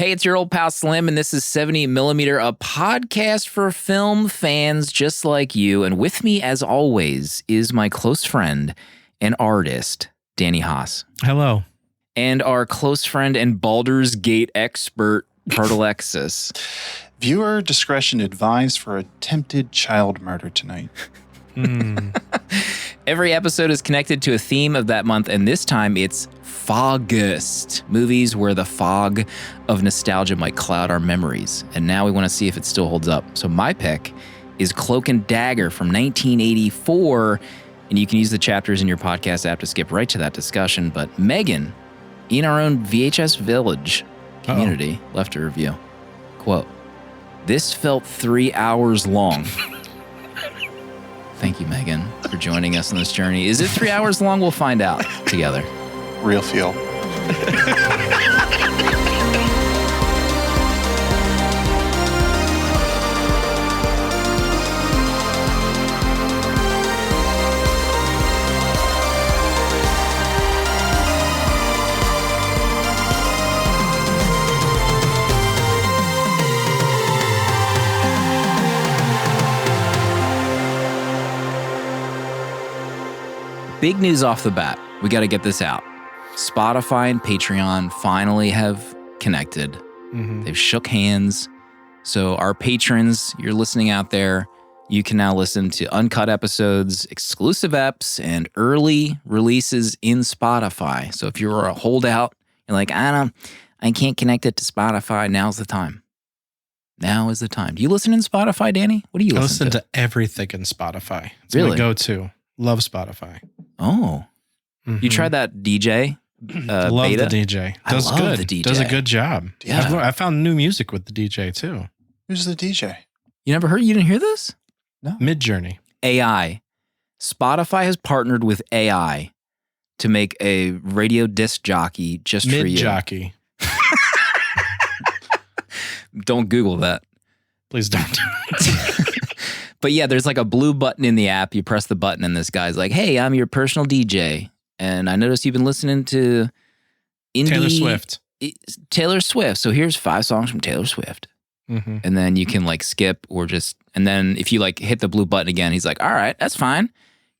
Hey, it's your old pal Slim, and this is 70mm, a podcast for film fans just like you. And with me, as always, is my close friend and artist, Danny Haas. Hello. And our close friend and Baldur's Gate expert, Alexis. Viewer discretion advised for attempted child murder tonight. Every episode is connected to a theme of that month, and this time it's Foggust, movies where the fog of nostalgia might cloud our memories. And now we want to see if it still holds up. So my pick is Cloak Dagger from 1984, and you can use the chapters in your podcast app to skip right to that discussion. But Megan, in our own VHS Village community, left a review. Quote, "This felt 3 hours long." Thank you, Megan, for joining us on this journey. Is it 3 hours long? We'll find out together. Real feel. Big news off the bat. We got to get this out. Spotify and Patreon finally have connected. They've shook hands. So our patrons, you're listening out there, you can now listen to uncut episodes, exclusive eps, and early releases in Spotify. So if you're a holdout, you're like, I can't connect it to Spotify, now's the time. Now is the time. Do you listen in Spotify, Danny? What do you listen to? I listen to everything in Spotify. It's Really? my go-to. Love Spotify. Oh. You tried that DJ Love beta? the DJ. I love the DJ. Does a good job. Yeah. I found new music with the DJ too. Who's the DJ? You didn't hear this? No. Midjourney. AI. Spotify has partnered with AI to make a radio disc jockey just for you. Mid-jockey. Don't Google that. Please don't. But yeah, there's like a blue button in the app. You press the button and this guy's like, "Hey, I'm your personal DJ. And I noticed you've been listening to indie Taylor Swift. So here's 5 songs from Taylor Swift." And then you can like skip or just, and then if you like hit the blue button again, he's like, "All right, that's fine.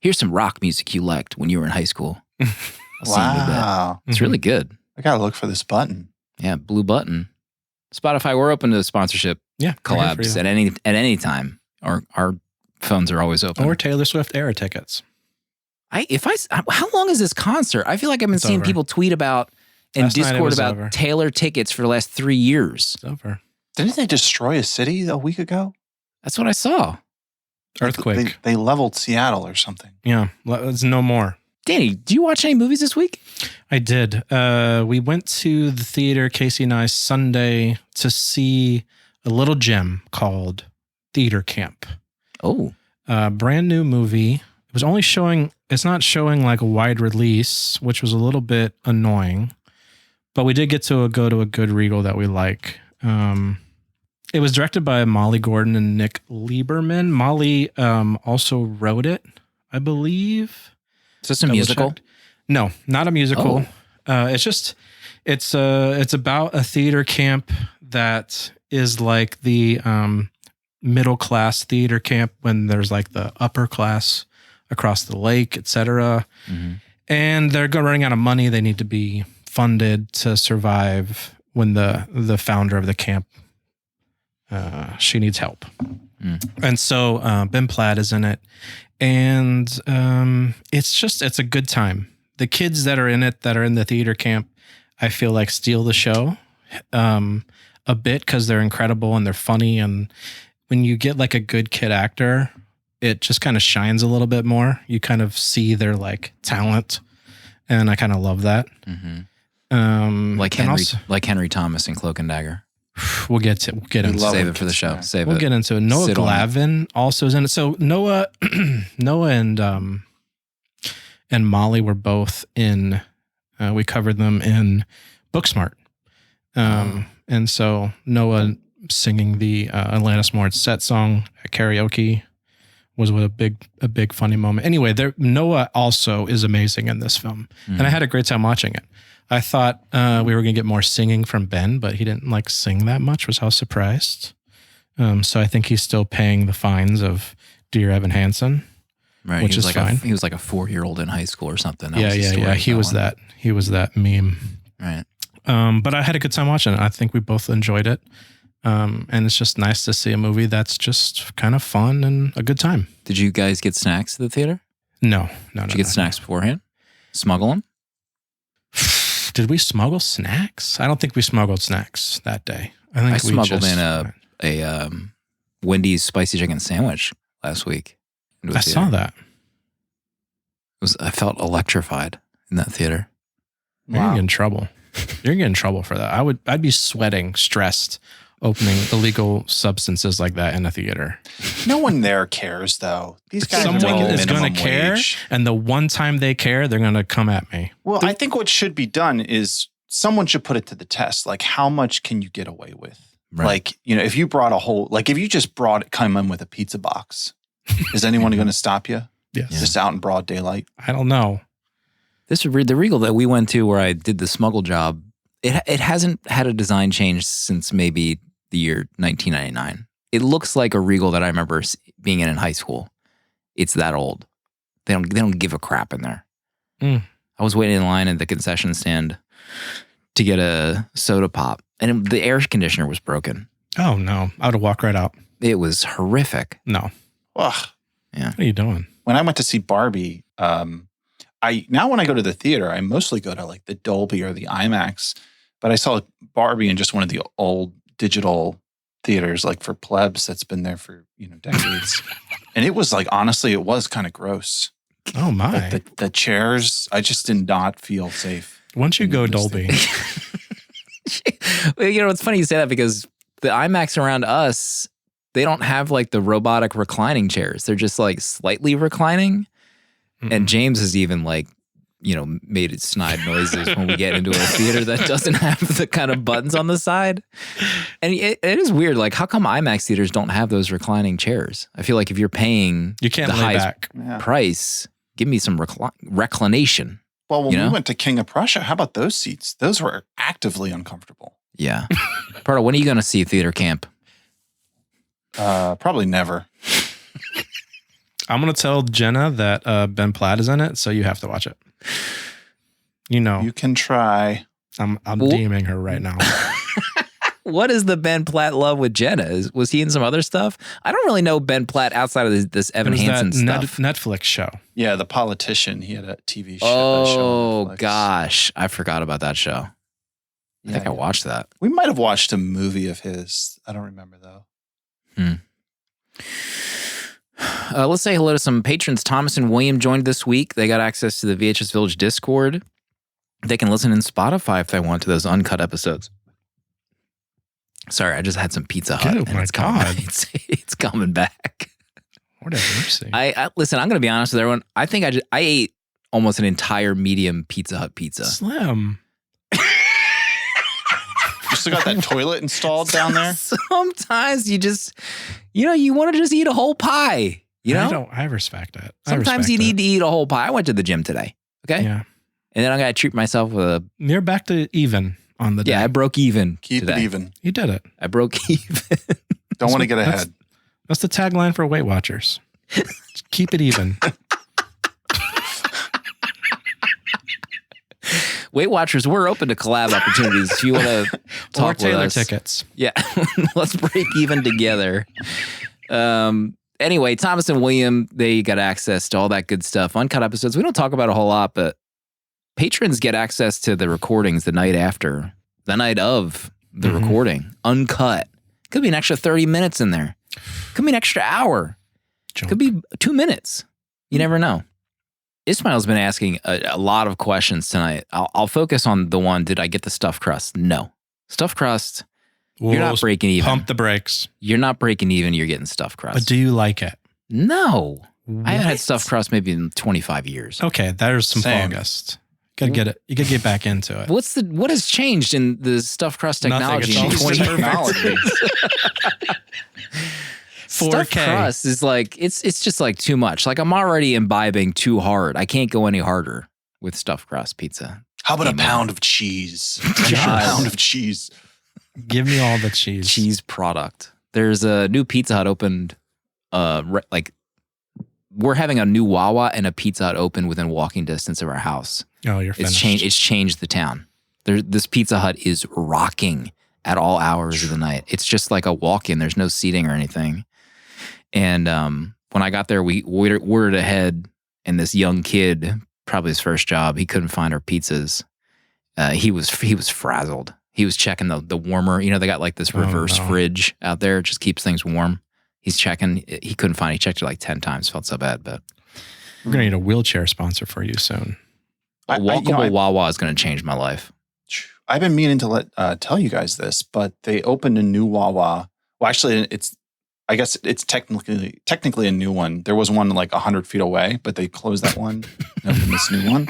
Here's some rock music you liked when you were in high school." I'll see you in a Wow. bit. It's really good. I gotta look for this button. Yeah, blue button. Spotify, we're open to sponsorship Yeah. collabs at any time. Our phones are always open. Or Taylor Swift era tickets. How long is this concert? I feel like I've been seeing over. people tweet about and Last night it Discord was about over. Taylor tickets for the last 3 years. It's over. Didn't they destroy a city a week ago? That's what I saw. Earthquake. They leveled Seattle or something. Yeah. It's no more. Danny, do you watch any movies this week? I did. We went to the theater, Casey and I, Sunday to see a little gem called Theater Camp. Oh. Brand new movie. It was only showing, it's not showing like a wide release, which was a little bit annoying. But we did get to go to a good Regal that we like. It was directed by Molly Gordon and Nick Lieberman. Molly also wrote it, I believe. Is this a musical? Double-checked. No, not a musical. It's about a theater camp that is like the middle class theater camp when there's like the upper class across the lake, etc. And they're running out of money. They need to be funded to survive when the founder of the camp, she needs help. And so Ben Platt is in it. And it's a good time. The kids that are in it, that are in the theater camp, I feel like steal the show a bit because they're incredible and they're funny. And when you get like a good kid actor, it just kind of shines a little bit more. You kind of see their like talent, and I kind of love that. Like Henry Thomas in Cloak and Dagger. We'll get into Save it for the show. We'll get into it. Noah Glavin also is in it. So Noah and Molly were both in. We covered them in Booksmart, and so Noah singing the Alanis Morissette song at karaoke was a big funny moment. Anyway, Noah also is amazing in this film, and I had a great time watching it. I thought we were going to get more singing from Ben, but he didn't like sing that much, which I was surprised. So I think he's still paying the fines of Dear Evan Hansen, Right. which is like fine. He was like a 4-year-old in high school or something. That Yeah. He was that. He was that meme. Right. But I had a good time watching it. I think we both enjoyed it. And it's just nice to see a movie that's just kind of fun and a good time. Did you guys get snacks at the theater? No. Did you get snacks beforehand? Smuggle them? Did we smuggle snacks? I don't think we smuggled snacks that day. I smuggled in a Wendy's spicy chicken sandwich last week. I saw that. I felt electrified in that theater. You're gonna get in trouble. You're gonna get in trouble for that. I'd be sweating, stressed, opening illegal substances like that in a theater. No one there cares, though. These guys Someone are making is going minimum to care, wage. and the one time they care, they're going to come at me. Well, I think what should be done is someone should put it to the test. Like, how much can you get away with? Right. Like, if you brought if you just come in with a pizza box, is anyone going to stop you? Yes. Just out in broad daylight? I don't know. The Regal that we went to where I did the smuggle job, it hasn't had a design change since maybe the year 1999. It looks like a Regal that I remember being in high school. It's that old. They don't give a crap in there. I was waiting in line at the concession stand to get a soda pop, and the air conditioner was broken. Oh no, I would have walked right out. It was horrific. No. Ugh. Yeah. What are you doing? When I went to see Barbie, when I go to the theater, I mostly go to like the Dolby or the IMAX. But I saw Barbie in just one of the old digital theaters, like for plebs, that's been there for decades. And it was like, honestly, it was kind of gross. Oh my! Like the chairs, I just did not feel safe. Once you go Dolby, Well, it's funny you say that because the IMAX around us, they don't have like the robotic reclining chairs. They're just like slightly reclining. And James has even like, made it snide noises when we get into a theater that doesn't have the kind of buttons on the side. And it is weird. Like, how come IMAX theaters don't have those reclining chairs? I feel like if you're paying you can't the lay highest back. price, give me some reclination. Well, when we went to King of Prussia, how about those seats? Those were actively uncomfortable. Yeah. Pardo, when are you going to see Theater Camp? Probably never. I'm going to tell Jenna that Ben Platt is in it, so you have to watch it. You can try. I'm DMing her right now. What is the Ben Platt love with Jenna? Was he in some other stuff? I don't really know Ben Platt outside of this Evan Hansen stuff. Netflix show. Yeah, The Politician. He had a TV show. Oh, gosh. I forgot about that show. I think I watched that. We might have watched a movie of his. I don't remember, though. Let's say hello to some patrons. Thomas and William joined this week. They got access to the VHS Village Discord. They can listen in Spotify if they want to those uncut episodes. Sorry, I just had some Pizza Hut. Oh my God. It's coming back. What a mercy. Listen, I'm going to be honest with everyone. I think I ate almost an entire medium Pizza Hut pizza. Slim. You still got that toilet installed down there? Sometimes you just, you want to just eat a whole pie. I respect it. Sometimes you need to eat a whole pie. I went to the gym today. Okay. Yeah. And then I got to treat myself with a. You're back to even on the day. Yeah, I broke even. Keep today. it even. You did it. I broke even. Don't want to get ahead. That's the tagline for Weight Watchers. Keep it even. Weight Watchers, we're open to collab opportunities if you want to talk with Taylor us. tickets. Yeah, let's break even together. Anyway, Thomas and William, they got access to all that good stuff. Uncut episodes, we don't talk about a whole lot, but patrons get access to the recordings the night after, the night of the recording, uncut. Could be an extra 30 minutes in there. Could be an extra hour. Could be 2 minutes. You never know. Ismail's been asking a lot of questions tonight. I'll focus on the one, did I get the stuffed crust? No. Stuffed crust, you're not breaking even. Pump the brakes. You're not breaking even, you're getting stuffed crust. But do you like it? No. What? I haven't had stuffed crust maybe in 25 years. Okay, there's some Same. August. Gotta get it. You gotta get back into it. What has changed in the stuffed crust technology Nothing. in It's all 20 just Technology. Stuffed 4K. crust is like, it's just like too much. Like I'm already imbibing too hard. I can't go any harder with stuffed crust pizza. How about Amen. a pound of cheese? God. A pound of cheese. Give me all the cheese. Cheese product. There's a new Pizza Hut opened. We're having a new Wawa and a Pizza Hut open within walking distance of our house. Oh, you're finished. It's changed the town. This Pizza Hut is rocking at all hours of the night. It's just like a walk-in. There's no seating or anything. And when I got there, we ordered ahead, and this young kid, probably his first job, he couldn't find our pizzas. He was frazzled. He was checking the warmer. You know, they got like this reverse fridge out there. It just keeps things warm. He's checking. He couldn't find it. He checked it like 10 times. Felt so bad, but we're going to need a wheelchair sponsor for you soon. A walkable Wawa is going to change my life. I've been meaning to tell you guys this, but they opened a new Wawa. Well, actually, I guess it's technically a new one. There was one like 100 feet away, but they closed that one and opened this new one.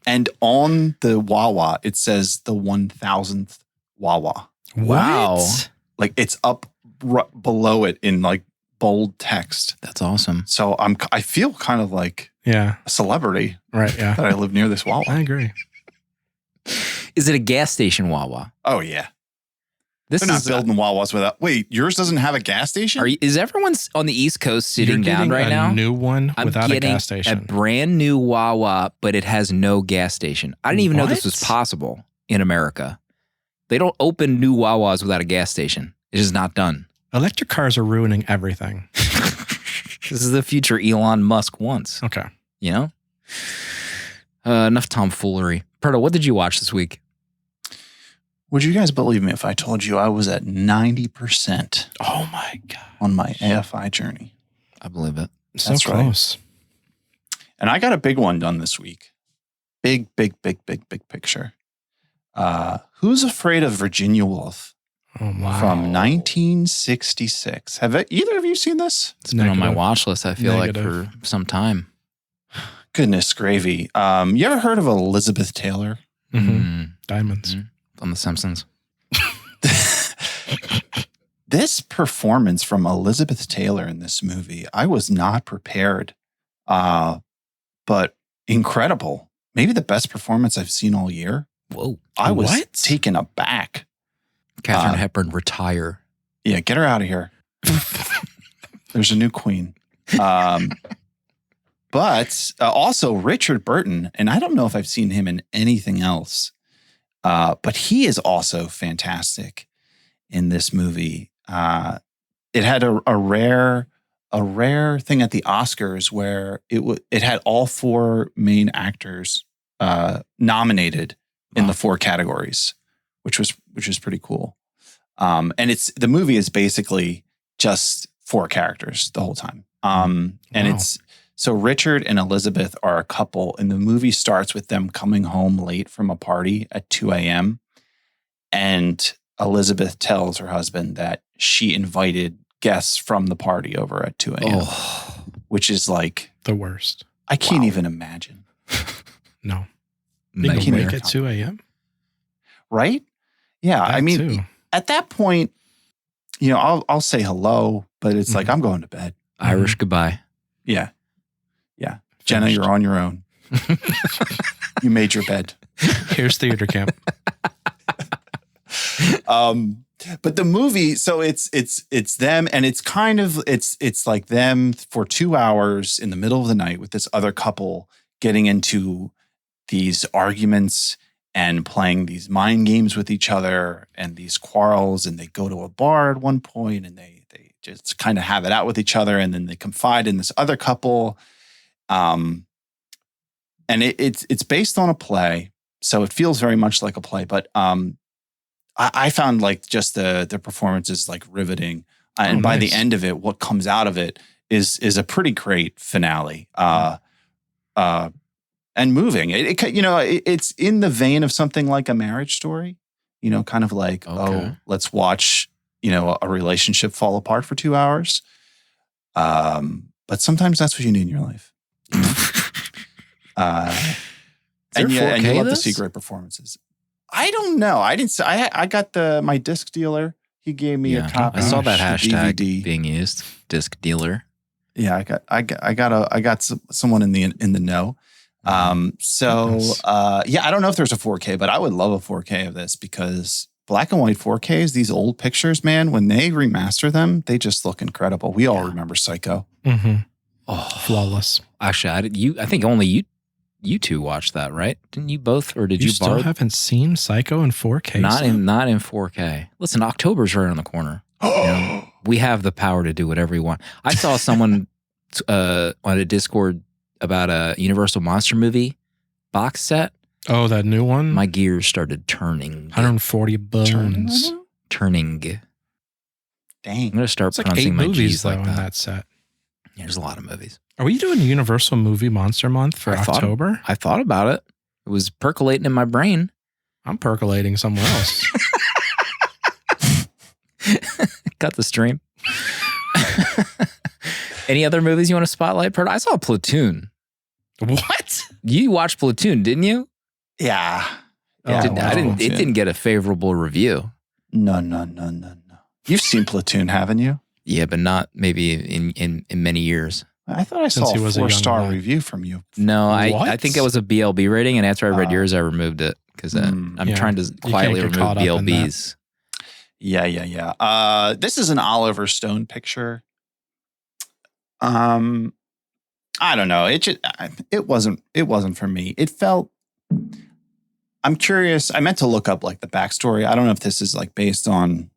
And on the Wawa, it says the 1000th Wawa. Wow. What? Like it's up below it in like bold text. That's awesome. So I feel kind of like a celebrity. Right. Yeah. That I live near this Wawa. I agree. Is it a gas station Wawa? Oh yeah. This They're not is building Wawas without. Wait, yours doesn't have a gas station? is everyone on the East Coast sitting You're down getting right a now? new one I'm without a getting gas station. a brand new Wawa, but it has no gas station. I didn't even know this was possible in America. They don't open new Wawas without a gas station. It is not done. Electric cars are ruining everything. This is the future Elon Musk wants. Okay. You know? Enough tomfoolery. Perdo, what did you watch this week? Would you guys believe me if I told you I was at 90% Oh my God. on my AFI journey? I believe it. So That's right. close. And I got a big one done this week. Big picture. Who's Afraid of Virginia Woolf? Oh my. From 1966. Have either of you seen this? It's been on my Negative. watch list, I feel like, Negative. for some time. Goodness gravy. You ever heard of Elizabeth Taylor? Mhm. Diamonds. On The Simpsons. This performance from Elizabeth Taylor in this movie, I was not prepared, but incredible. Maybe the best performance I've seen all year. Whoa. I was What? taken aback. Katharine Hepburn, retire. Yeah, get her out of here. There's a new queen. But also Richard Burton, and I don't know if I've seen him in anything else, but he is also fantastic in this movie. It had a rare thing at the Oscars where it had all four main actors nominated in the four categories, which was pretty cool. And the movie is basically just four characters the whole time. And it's so Richard and Elizabeth are a couple, and the movie starts with them coming home late from a party at 2 a.m. And Elizabeth tells her husband that she invited guests from the party over at 2 a.m., which is like The worst. I can't even imagine. No. Nightmare. Being awake at 2 a.m.? Right? Yeah. That I mean, too. at that point, I'll say hello, but it's like, I'm going to bed. Irish goodbye. Yeah. Yeah. Jenna, Finished. you're on your own. You made your bed. Here's theater camp. But the movie, so it's them, and it's kind of it's like them for 2 hours in the middle of the night with this other couple getting into these arguments and playing these mind games with each other and these quarrels, and they go to a bar at one point and they just kind of have it out with each other, and then they confide in this other couple. And it's based on a play, so it feels very much like a play, but I found like just the performances like riveting. And by the end of it, what comes out of it is a pretty great finale. And moving. It's in the vein of something like A Marriage Story, kind of like, let's watch, a relationship fall apart for 2 hours. But sometimes that's what you need in your life. And you love to see great performances. I don't know. I got my disc dealer. He gave me a copy. I saw that hashtag DVD. being used. Disc dealer. Yeah, I got someone in the know. Nice. I don't know if there's a 4K, but I would love a 4K of this because black and white 4Ks, these old pictures, man, when they remaster them, they just look incredible. We all remember Psycho. Mm-hmm. Oh, Flawless. Actually, I think only you two watched that, right? Didn't you both, or did you still borrow? haven't seen Psycho in 4K? Not in 4K. Listen, October's right on the corner. We have the power to do whatever we want. I saw someone on a Discord about a Universal Monster movie box set. Oh, that new one? My gears started turning. 140 bones. Turning. Dang. I'm going to start It's like 8 pronouncing my movies, G's though, like in that. that set. Yeah, there's a lot of movies. Are we doing Universal Movie Monster Month for October? I thought about it. It was percolating in my brain. I'm percolating somewhere else. Cut the stream. Any other movies you want to spotlight, Pert? I saw Platoon. What? You watched Platoon, didn't you? Yeah. It didn't get a favorable review. No. You've seen Platoon, haven't you? Yeah, but not maybe in many years. I thought I Since saw he a was a young 4-star lad. review from you. No, What? I think it was a BLB rating, and after I read yours, I removed it because I'm Yeah. trying to quietly get remove caught up in that. BLBs. Yeah. This is an Oliver Stone picture. I don't know. It wasn't for me. It felt. I'm curious. I meant to look up like the backstory. I don't know if this is like based on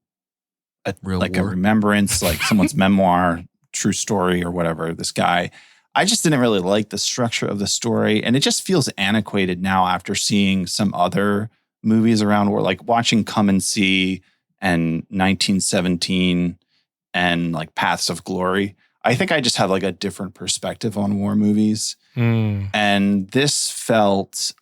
a Real a war. remembrance, like someone's memoir, true story, or whatever. This guy. I just didn't really like the structure of the story, and it just feels antiquated now after seeing some other movies around where, like, watching Come and See and 1917 and like Paths of Glory. I think I just have like a different perspective on war movies. And this felt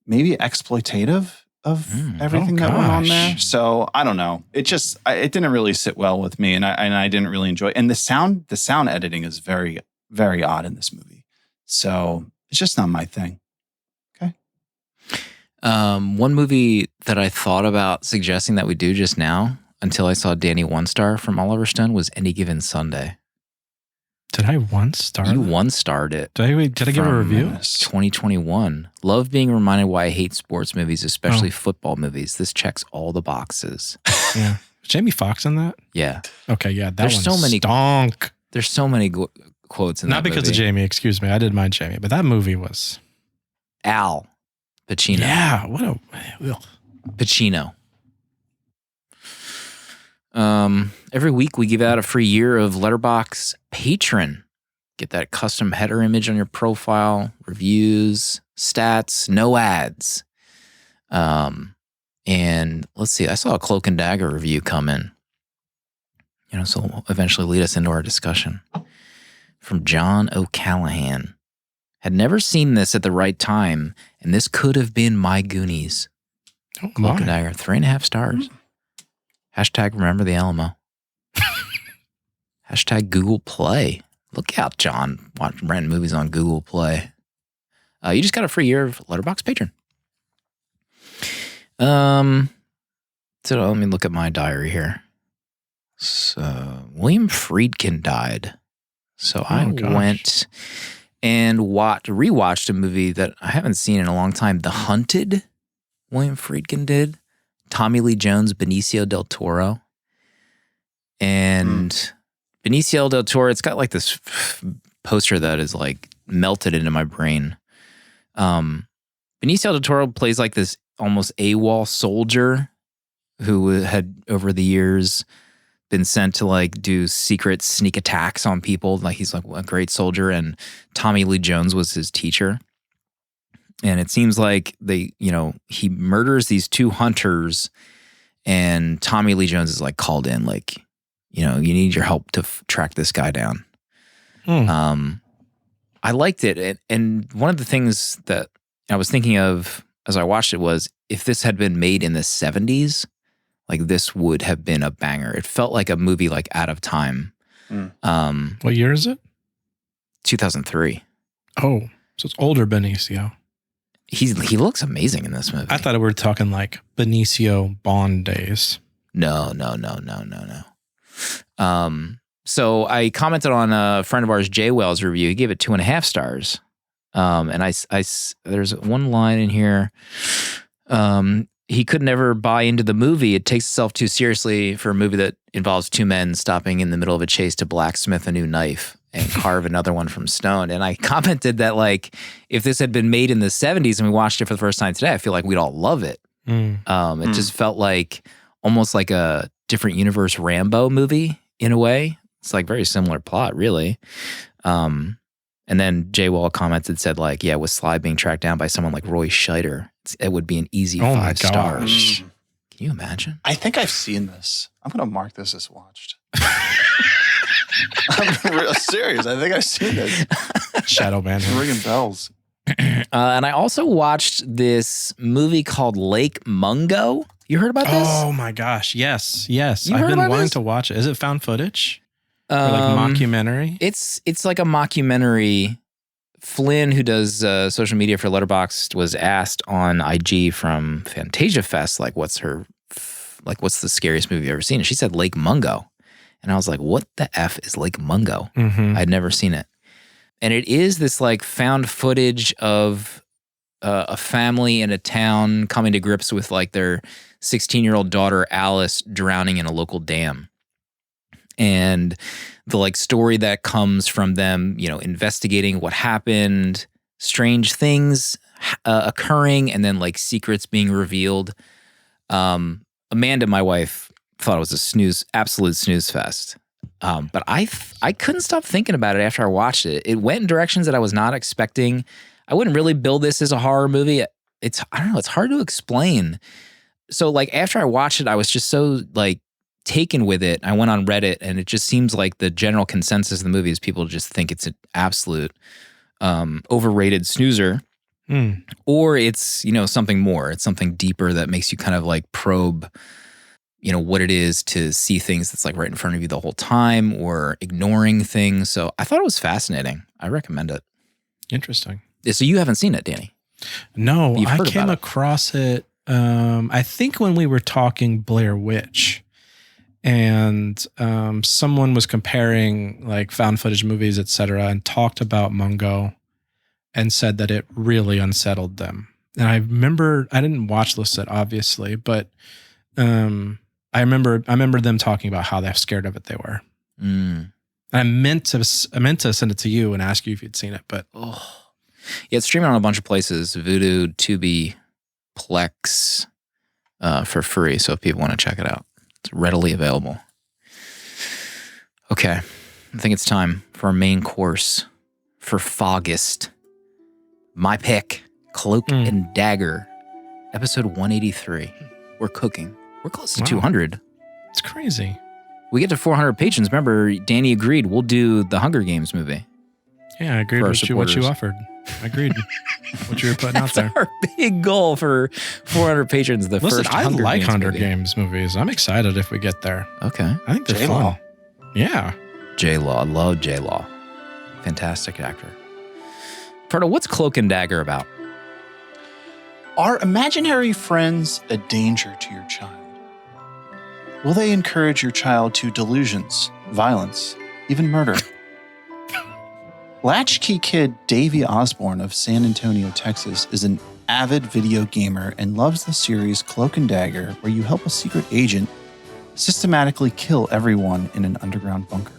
maybe exploitative of everything that went on there. So I don't know. It just it didn't really sit well with me, and I didn't really enjoy it. And the sound editing is very, very odd in this movie. So it's just not my thing. Okay. One movie that I thought about suggesting that we do just now until I saw Danny One Star from Oliver Stone was Any Given Sunday. Did I once start? You one-starred it. Did I give a review? 2021. Love being reminded why I hate sports movies, especially football movies. This checks all the boxes. Yeah. Jamie Foxx in that? Yeah. Okay, yeah. There's so many stonk. There's so many quotes in Not that because movie. of Jamie, excuse me. I did mind Jamie, but that movie was... Al Pacino. Yeah, what a... Pacino. Every week we give out a free year of Letterboxd Patron. Get that custom header image on your profile, reviews, stats, no ads. And let's see, I saw a Cloak and Dagger review come in. So it'll eventually lead us into our discussion. From John O'Callahan. Had never seen this at the right time, and this could have been my Goonies. Oh, Cloak and my. Dagger, 3.5 stars. Hashtag remember the Alamo. Hashtag Google Play. Look out, John. Renting movies on Google Play. You just got a free year of Letterboxd Patron. So let me look at my diary here. So William Friedkin died. So I went and rewatched a movie that I haven't seen in a long time. The Hunted. William Friedkin did. Tommy Lee Jones, Benicio del Toro. And Benicio del Toro, it's got like this poster that is like melted into my brain. Benicio del Toro plays like this almost AWOL soldier who had over the years been sent to like do secret sneak attacks on people. Like he's like a great soldier, and Tommy Lee Jones was his teacher. And it seems like he murders these two hunters, and Tommy Lee Jones is like called in, like, you need your help to track this guy down. I liked it. And one of the things that I was thinking of as I watched it was, if this had been made in the 70s, like this would have been a banger. It felt like a movie like out of time. What year is it? 2003. Oh, so it's older Benicio. He looks amazing in this movie. I thought we were talking like Benicio Bond days. No. So I commented on a friend of ours, Jay Wells' review. He gave it 2.5 stars. And there's one line in here. He could never buy into the movie. It takes itself too seriously for a movie that involves two men stopping in the middle of a chase to blacksmith a new knife and carve another one from stone. And I commented that, like, if this had been made in the 70s and we watched it for the first time today, I feel like we'd all love it. It just felt like almost like a different universe Rambo movie in a way. It's like very similar plot, really. And then Jay Wall commented, said, like, yeah, with Sly being tracked down by someone like Roy Scheider, it would be an easy 5 stars. Can you imagine? I think I've seen this. I'm going to mark this as watched. I'm real serious. I think I've seen this. Shadow Man. It's ringing bells. And I also watched this movie called Lake Mungo. You heard about this? Oh my gosh. Yes. Yes. You I've heard been about wanting this? to watch it. Is it found footage? Or like mockumentary? It's like a mockumentary. Flynn, who does social media for Letterboxd, was asked on IG from Fantasia Fest, like, what's the scariest movie you've ever seen? And she said Lake Mungo. And I was like, what the F is Lake Mungo? I'd never seen it. And it is this like found footage of a family in a town coming to grips with like their 16-year-old daughter, Alice, drowning in a local dam. And the like story that comes from them, you know, investigating what happened, strange things occurring, and then like secrets being revealed. Amanda, my wife, thought it was a absolute snooze fest. But I couldn't stop thinking about it after I watched it. It went in directions that I was not expecting. I wouldn't really build this as a horror movie. It's hard to explain. So like after I watched it, I was just so like taken with it. I went on Reddit, and it just seems like the general consensus of the movie is people just think it's an absolute overrated snoozer. Or it's, you know, something more. It's something deeper that makes you kind of like probe, you know, what it is to see things that's like right in front of you the whole time, or ignoring things. So I thought it was fascinating. I recommend it. Interesting. So you haven't seen it, Danny? No, You've I heard came about it. across it. I think when we were talking Blair Witch, and someone was comparing like found footage movies, etc., and talked about Mungo and said that it really unsettled them. And I remember, I didn't watch this set obviously, but I remember them talking about how scared of it they were. And I meant to send it to you and ask you if you'd seen it, but yeah, it's streaming on a bunch of places: Vudu, Tubi, Plex, for free. So if people want to check it out, it's readily available. Okay, I think it's time for our main course for Foggist. My pick, Cloak and Dagger, episode 183. We're cooking. We're close to 200. It's crazy. We get to 400 patrons. Remember, Danny agreed we'll do the Hunger Games movie. Yeah, I agreed with what you offered. I agreed what you were putting out there. Our big goal for 400 patrons. Listen, I like Hunger movie. Games movies. I'm excited if we get there. Okay. I think they're J-Law. fun. Yeah. J-Law. I love J-Law. Fantastic actor. Ferdo, what's Cloak and Dagger about? Are imaginary friends a danger to your child? Will they encourage your child to delusions, violence, even murder? Latchkey kid Davey Osborne of San Antonio, Texas, is an avid video gamer and loves the series Cloak and Dagger, where you help a secret agent systematically kill everyone in an underground bunker.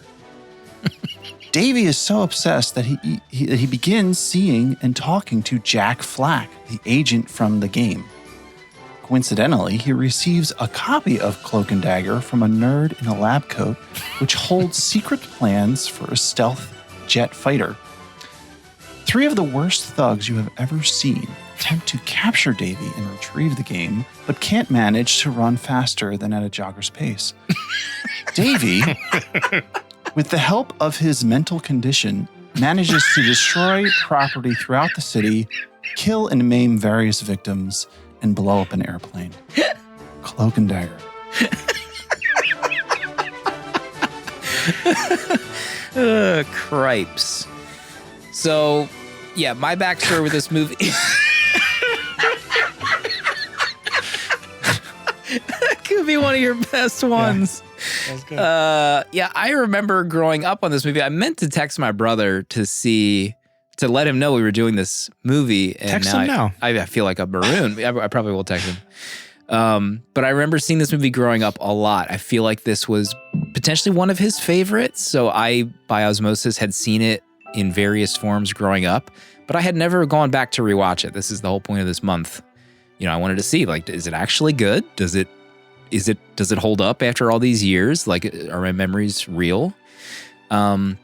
Davey is so obsessed that he begins seeing and talking to Jack Flack, the agent from the game. Coincidentally, he receives a copy of Cloak and Dagger from a nerd in a lab coat, which holds secret plans for a stealth jet fighter. 3 of the worst thugs you have ever seen attempt to capture Davey and retrieve the game, but can't manage to run faster than at a jogger's pace. Davey, with the help of his mental condition, manages to destroy property throughout the city, kill and maim various victims, and blow up an airplane. Cloak and Dagger. Cripes. So, yeah, my backstory with this movie. That could be one of your best ones. That's good. Yeah, I remember growing up on this movie. I meant to text my brother to let him know we were doing this movie. And Text him now. I feel like a maroon. I probably will text him. But I remember seeing this movie growing up a lot. I feel like this was potentially one of his favorites. So I, by osmosis, had seen it in various forms growing up, but I had never gone back to rewatch it. This is the whole point of this month. You know, I wanted to see, like, is it actually good? Does it hold up after all these years? Like, are my memories real? And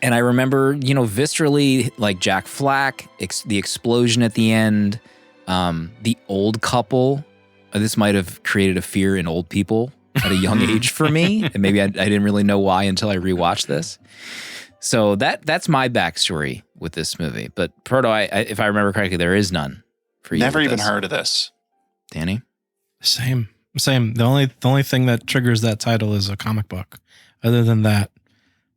I remember, you know, viscerally, like Jack Flack, the explosion at the end, the old couple. This might have created a fear in old people at a young age for me. And maybe I didn't really know why until I rewatched this. So that's my backstory with this movie. But Proto, if I remember correctly, there is none for you. Never even heard of this. Danny? Same. The only thing that triggers that title is a comic book. Other than that,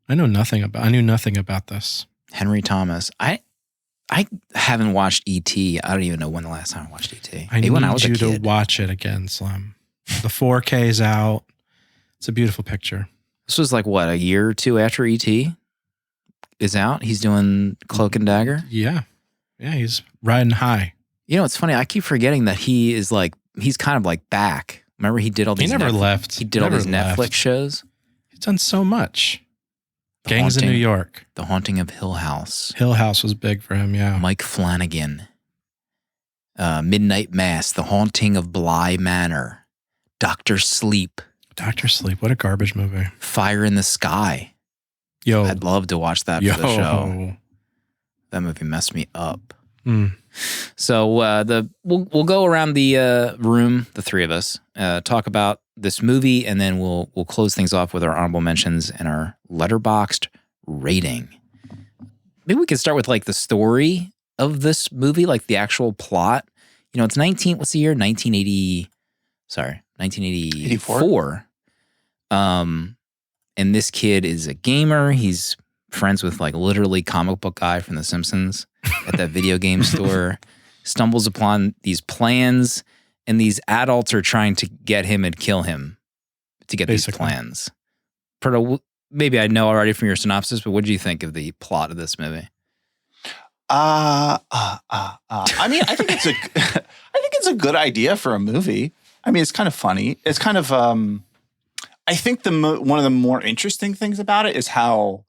I knew nothing about this. Henry Thomas. I haven't watched E.T. I don't even know when the last time I watched E.T. I need you to watch it again, Slim. The 4K's out. It's a beautiful picture. This was like, what, a year or two after E.T. is out? He's doing Cloak and Dagger? Yeah. Yeah, he's riding high. You know, it's funny. I keep forgetting that he's kind of like back. Remember he did all these left. He did all these Netflix shows. He's done so much. Gangs in New York. The Haunting of Hill House. Hill House was big for him, yeah. Mike Flanagan. Midnight Mass. The Haunting of Bly Manor. Dr. Sleep. Dr. Sleep, what a garbage movie. Fire in the Sky. Yo. I'd love to watch that for the show. That movie messed me up. So we'll go around the room, the three of us, talk about this movie, and then we'll close things off with our honorable mentions and our letterboxed rating. Maybe we could start with like the story of this movie, like the actual plot. You know, it's what's the year? 1984. And this kid is a gamer. He's friends with like literally comic book guy from The Simpsons at that video game store, stumbles upon these plans, and these adults are trying to get him and kill him to get these plans. Maybe I know already from your synopsis, but what do you think of the plot of this movie? I mean, I think it's a good idea for a movie. I mean, it's kind of funny. It's kind of, I think one of the more interesting things about it is how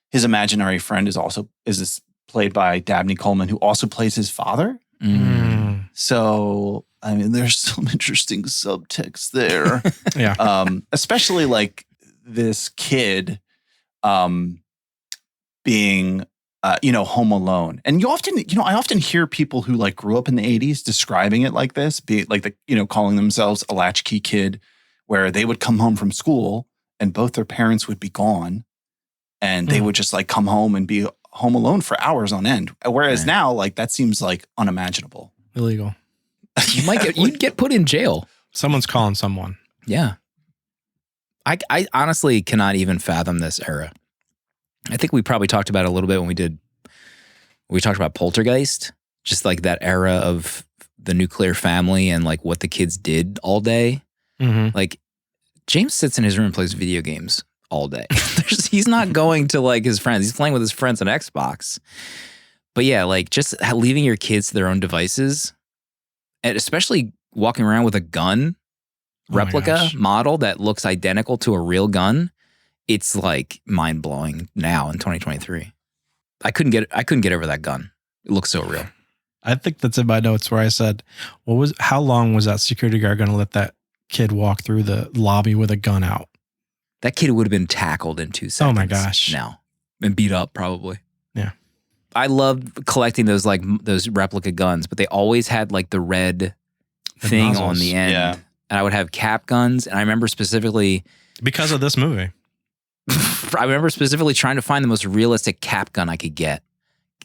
his imaginary friend is played by Dabney Coleman, who also plays his father. So, I mean, there's some interesting subtext there. Yeah. Especially like this kid being, home alone. And I often hear people who like grew up in the 80s describing it like this, be like calling themselves a latchkey kid, where they would come home from school and both their parents would be gone. And they would just like come home and be home alone for hours on end. Whereas now, like that seems like unimaginable. Illegal. You'd get put in jail. Someone's calling someone. Yeah. I honestly cannot even fathom this era. I think we probably talked about it a little bit when we talked about Poltergeist, just like that era of the nuclear family and like what the kids did all day. Mm-hmm. Like James sits in his room and plays video games all day. He's not going to like his friends. He's playing with his friends on Xbox. But yeah, like just leaving your kids to their own devices, and especially walking around with a gun replica model that looks identical to a real gun. It's like mind blowing now in 2023. I couldn't get over that gun. It looks so real. I think that's in my notes where I said, how long was that security guard going to let that kid walk through the lobby with a gun out? That kid would have been tackled in 2 seconds. Oh my gosh. Now. And beat up probably. Yeah. I loved collecting those replica guns, but they always had like the red thing on the end. Yeah. And I would have cap guns. And I remember specifically because of this movie. I remember specifically trying to find the most realistic cap gun I could get.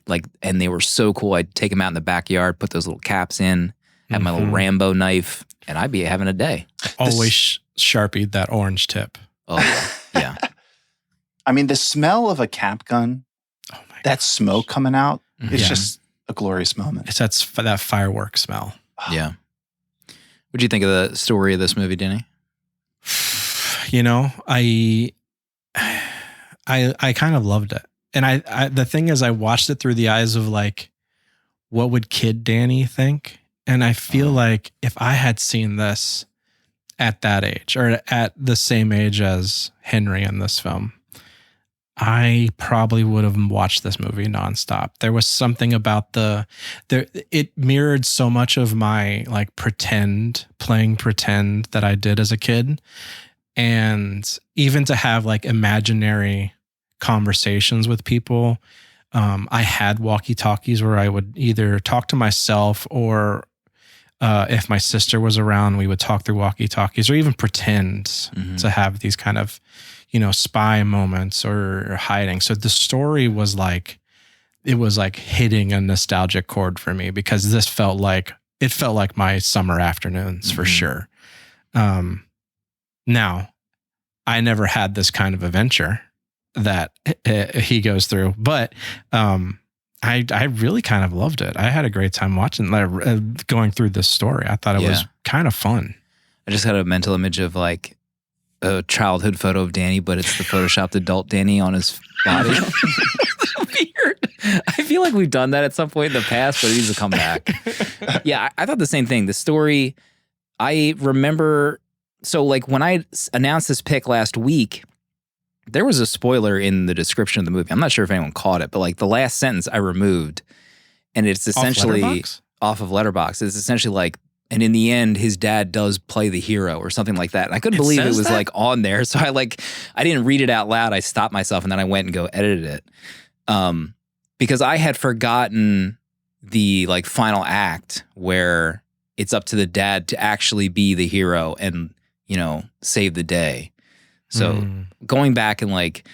Like, and they were so cool. I'd take them out in the backyard, put those little caps in, have my little Rambo knife, and I'd be having a day. Always sharpied that orange tip. Oh, yeah. I mean, the smell of a cap gun, that smoke coming out, it's just a glorious moment. It's that firework smell. Yeah. What do you think of the story of this movie, Denny? You know, I kind of loved it. And I the thing is, I watched it through the eyes of like, what would kid Danny think? And I feel like if I had seen this at that age or at the same age as Henry in this film, I probably would have watched this movie nonstop. There was something about it mirrored so much of my like playing pretend that I did as a kid. And even to have like imaginary conversations with people. I had walkie-talkies where I would either talk to myself or if my sister was around, we would talk through walkie-talkies or even pretend to have these kind of, spy moments or hiding. So the story was like, it was like hitting a nostalgic chord for me because it felt like my summer afternoons for sure. Now, I never had this kind of adventure that he goes through, but I really kind of loved it. I had a great time watching, going through this story. I thought it was kind of fun. I just had a mental image of like a childhood photo of Danny, but it's the photoshopped adult Danny on his body. Weird. I feel like we've done that at some point in the past, but it needs to come back. Yeah, I thought the same thing. The story, I remember, so like when I announced this pick last week, there was a spoiler in the description of the movie. I'm not sure if anyone caught it, but like the last sentence I removed, and it's essentially off of Letterboxd. It's essentially like, and in the end, his dad does play the hero or something like that. And I couldn't believe it was like on there. So I didn't read it out loud. I stopped myself and then I went and go edited it. Because I had forgotten the like final act where it's up to the dad to actually be the hero and, save the day. So going back and like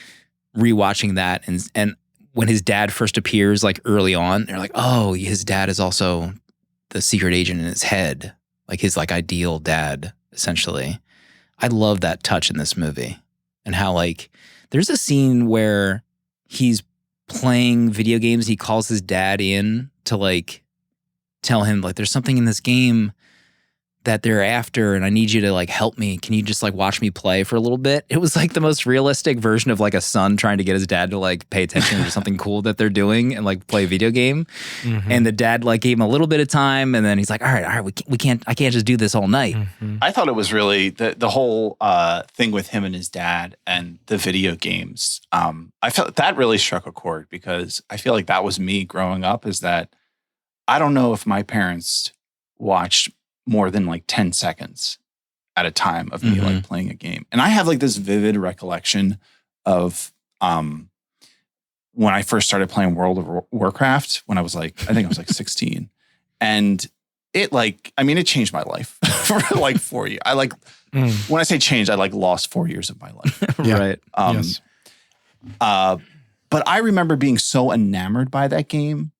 rewatching that and when his dad first appears like early on, they're like, oh, his dad is also the secret agent in his head, like his like ideal dad, essentially. I love that touch in this movie and how like there's a scene where he's playing video games. He calls his dad in to like tell him like there's something in this game that they're after and I need you to like help me. Can you just like watch me play for a little bit? It was like the most realistic version of like a son trying to get his dad to like pay attention to something cool that they're doing and like play a video game. And the dad like gave him a little bit of time and then he's like, all right, I can't just do this all night. I thought it was really the whole thing with him and his dad and the video games. I felt that really struck a chord because I feel like that was me growing up, is that I don't know if my parents watched more than like 10 seconds at a time of me like playing a game. And I have like this vivid recollection of when I first started playing World of Warcraft when I was like, I think I was like 16. And it like, I mean, it changed my life for like 4 years. I like, when I say changed, I like lost 4 years of my life. Right. Yes. But I remember being so enamored by that game.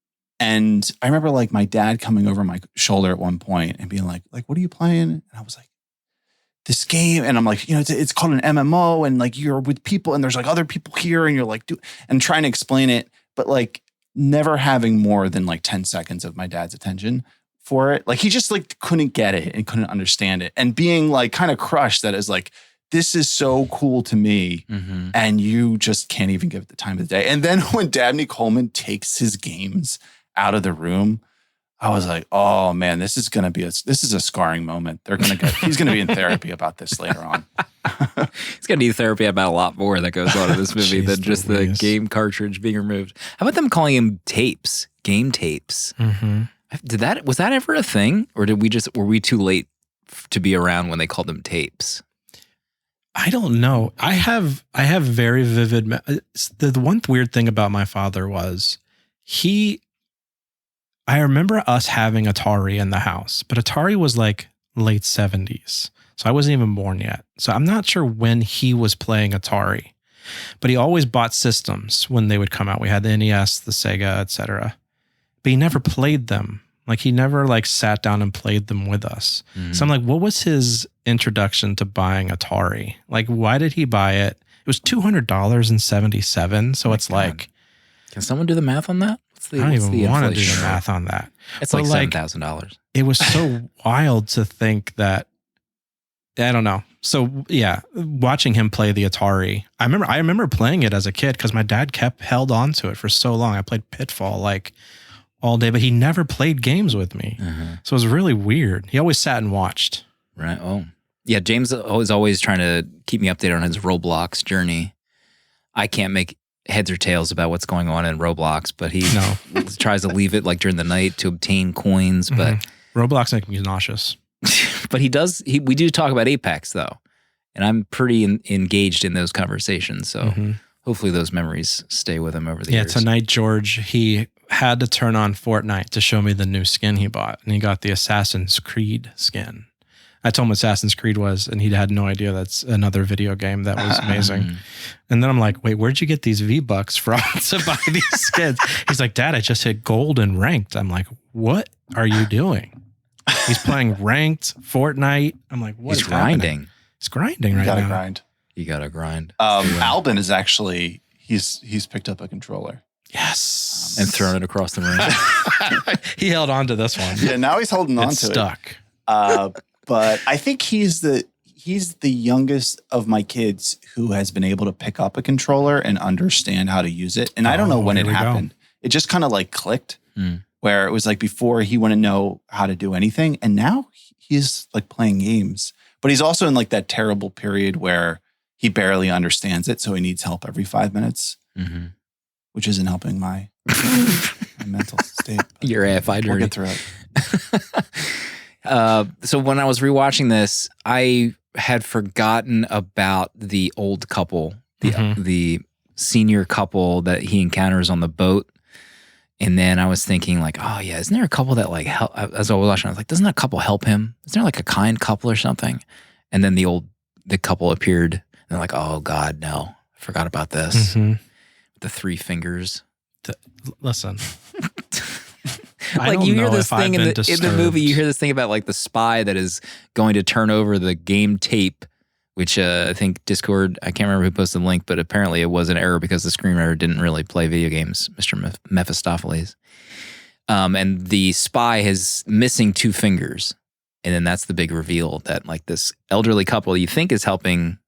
And I remember like my dad coming over my shoulder at one point and being like, what are you playing? And I was like, this game. And I'm like, it's called an MMO and like you're with people and there's like other people here and you're like, and trying to explain it, but like never having more than like 10 seconds of my dad's attention for it. Like he just like couldn't get it and couldn't understand it. And being like kind of crushed that is like, this is so cool to me. And you just can't even give it the time of the day. And then when Dabney Coleman takes his games out of the room, I was like, oh man, this is a scarring moment. He's going to be in therapy about this later on. He's going to need therapy about a lot more that goes on in this movie than just the game cartridge being removed. How about them calling him tapes, game tapes? Was that ever a thing? Or were we too late to be around when they called them tapes? I don't know. I have very vivid, the one weird thing about my father was I remember us having Atari in the house, but Atari was like late 70s. So I wasn't even born yet. So I'm not sure when he was playing Atari, but he always bought systems when they would come out. We had the NES, the Sega, etc. But he never played them. Like he never like sat down and played them with us. So I'm like, what was his introduction to buying Atari? Like, why did he buy it? It was $200.77. So it's like, can someone do the math on that? I don't even want to do the math on that. It's like $7,000. It was so wild to think that, I don't know. So yeah, watching him play the Atari, I remember playing it as a kid because my dad held on to it for so long. I played Pitfall like all day, but he never played games with me. So it was really weird. He always sat and watched. Right. Oh, yeah. James is always trying to keep me updated on his Roblox journey. I can't make heads or tails about what's going on in Roblox, but he tries to leave it like during the night to obtain coins. But Roblox makes me nauseous. But we do talk about Apex though, and I'm pretty engaged in those conversations. So hopefully those memories stay with him over the years. Yeah, tonight George, he had to turn on Fortnite to show me the new skin he bought, and he got the Assassin's Creed skin. I told him Assassin's Creed was, and he had no idea that's another video game that was amazing. And then I'm like, wait, where'd you get these V-Bucks from to buy these skins? He's like, Dad, I just hit gold and ranked. I'm like, what are you doing? He's playing ranked Fortnite. I'm like, what? He's grinding. He's grinding right now. You gotta grind. Albin is actually he's picked up a controller. Yes, and thrown it across the room. He held on to this one. Yeah, now he's holding on to stuck. It. But I think he's the youngest of my kids who has been able to pick up a controller and understand how to use it. And I don't know when it happened. It just kind of like clicked. Where it was like before he wouldn't know how to do anything. And now he's like playing games. But he's also in like that terrible period where he barely understands it. So he needs help every 5 minutes, which isn't helping my mental state. Your AFI journey. We'll get through it. So when I was rewatching this, I had forgotten about the old couple, the senior couple that he encounters on the boat. And then I was thinking like, oh yeah, isn't there a couple that like help? As I was watching, I was like, doesn't a couple help him? Is there like a kind couple or something? And then the couple appeared, and they're like, oh God, no, I forgot about this. The 3 fingers. Listen, like you hear this thing in the movie, you hear this thing about like the spy that is going to turn over the game tape, which I think Discord, I can't remember who posted the link, but apparently it was an error because the screenwriter didn't really play video games, Mr. Mephistopheles. And the spy is missing 2 fingers. And then that's the big reveal that like this elderly couple you think is helping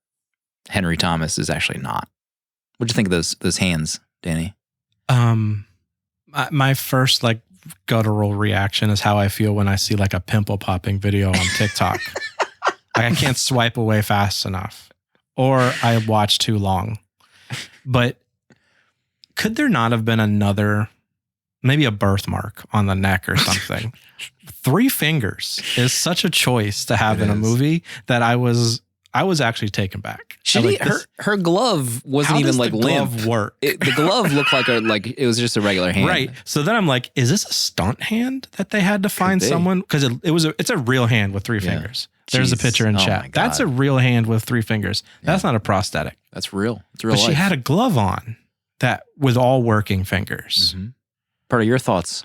Henry Thomas is actually not. What'd you think of those hands, Danny? My first like guttural reaction is how I feel when I see like a pimple popping video on TikTok. I can't swipe away fast enough, or I watch too long. But could there not have been maybe a birthmark on the neck or something? 3 fingers is such a choice to have in a movie that I was actually taken back. Her glove wasn't even like limp. Glove work? The glove looked like it was just a regular hand. Right. So then I'm like, is this a stunt hand that they had to find someone? Because it's a real hand with 3 fingers. There's a picture in chat. That's a real hand with 3 fingers. That's not a prosthetic. That's real. It's real life. She had a glove on that with all working fingers. Part of your thoughts?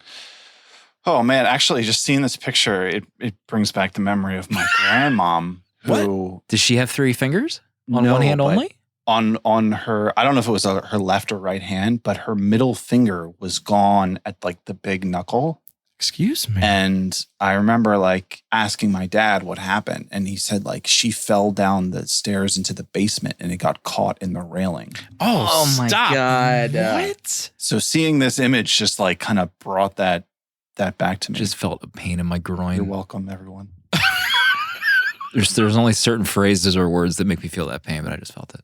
Oh man, actually just seeing this picture, it brings back the memory of my grandmom who... Does she have 3 fingers on one hand only? On her, I don't know if it was her left or right hand, but her middle finger was gone at like the big knuckle. Excuse me. And I remember like asking my dad what happened. And he said like she fell down the stairs into the basement and it got caught in the railing. Oh my God. What? So seeing this image just like kind of brought that back to me. Just felt a pain in my groin. You're welcome, everyone. There's only certain phrases or words that make me feel that pain, but I just felt it.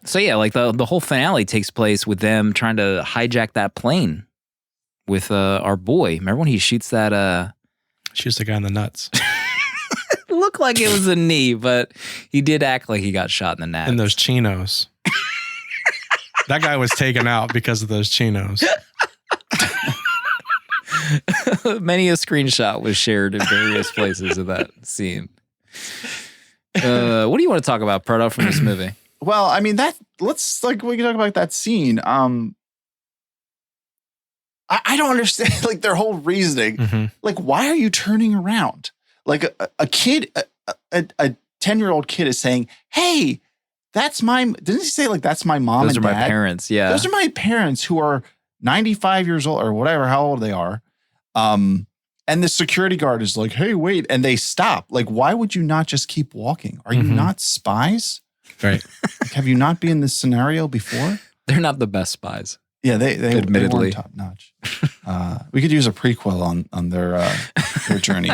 So yeah, like the whole finale takes place with them trying to hijack that plane with our boy. Remember when he shoots that? Shoots the guy in the nuts. It looked like it was a knee, but he did act like he got shot in the nads. In those chinos. That guy was taken out because of those chinos. Many a screenshot was shared in various places of that scene. What do you want to talk about, Proto, from this movie? Well, I mean, we can talk about that scene. I don't understand like their whole reasoning. Like, why are you turning around? Like a kid, a 10-year-old kid is saying, hey, didn't he say like, that's my mom and dad? Those are my parents. Yeah. Those are my parents who are 95 years old or whatever, how old they are. And the security guard is like, hey, wait. And they stop. Like, why would you not just keep walking? Are you not spies? Right. Like, have you not been in this scenario before? They're not the best spies. Yeah, they admittedly weren't top notch. We could use a prequel on their journey.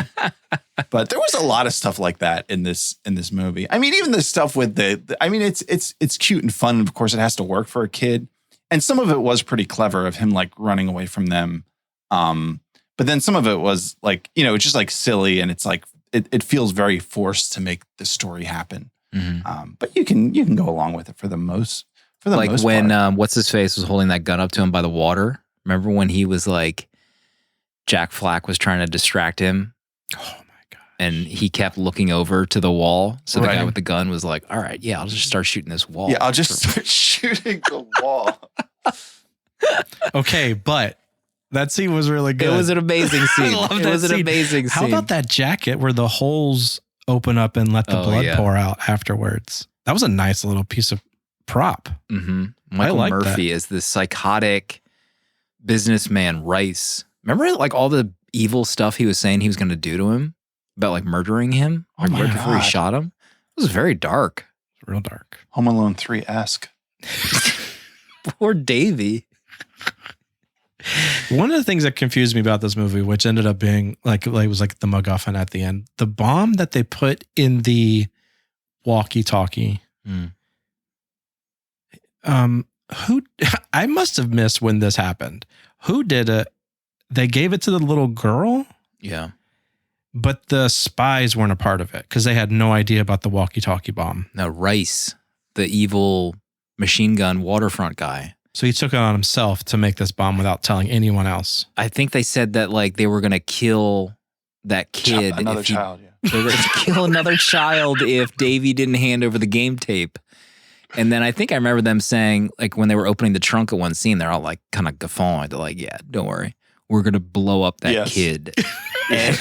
But there was a lot of stuff like that in this movie. I mean, even the stuff with it's cute and fun. Of course, it has to work for a kid. And some of it was pretty clever of him like running away from them. But then some of it was like, it's just like silly, and it's like it feels very forced to make the story happen. Mm-hmm. But you can go along with it for the most like most when part. what's his face was holding that gun up to him by the water. Remember when he was like, Jack Flack was trying to distract him? Oh my god! And he kept looking over to the wall. So the Right. guy with the gun was like, "All right, yeah, I'll just start shooting this wall." Yeah, I'll just start shooting the wall. Okay, but that scene was really good. It was an amazing scene. I love It that was an scene. amazing scene. How about that jacket where the holes open up and let the Oh, blood yeah. pour out afterwards? That was a nice little piece of prop. Mm-hmm. Michael like Murphy is this psychotic businessman, Rice. Remember like all the evil stuff he was saying he was going to do to him about like murdering him Oh my right before he God. shot him? It was very dark. Real dark. Home Alone 3-esque. Poor Davy. One of the things that confused me about this movie, which ended up being like was like the MacGuffin at the end, the bomb that they put in the walkie-talkie. Who I must have missed when this happened. Who did it? They gave it to the little girl, Yeah. but the spies weren't a part of it because they had no idea about the walkie-talkie bomb. No, Rice, the evil machine gun waterfront guy. So he took it on himself to make this bomb without telling anyone else. I think they said that like they were going to kill that kid. Another if he- child, yeah. They were going to kill another child if Davy didn't hand over the game tape. And then I think I remember them saying, like, when they were opening the trunk at one scene, they're all like kind of guffawing. They're like, yeah, don't worry. We're going to blow up that Yes. kid. And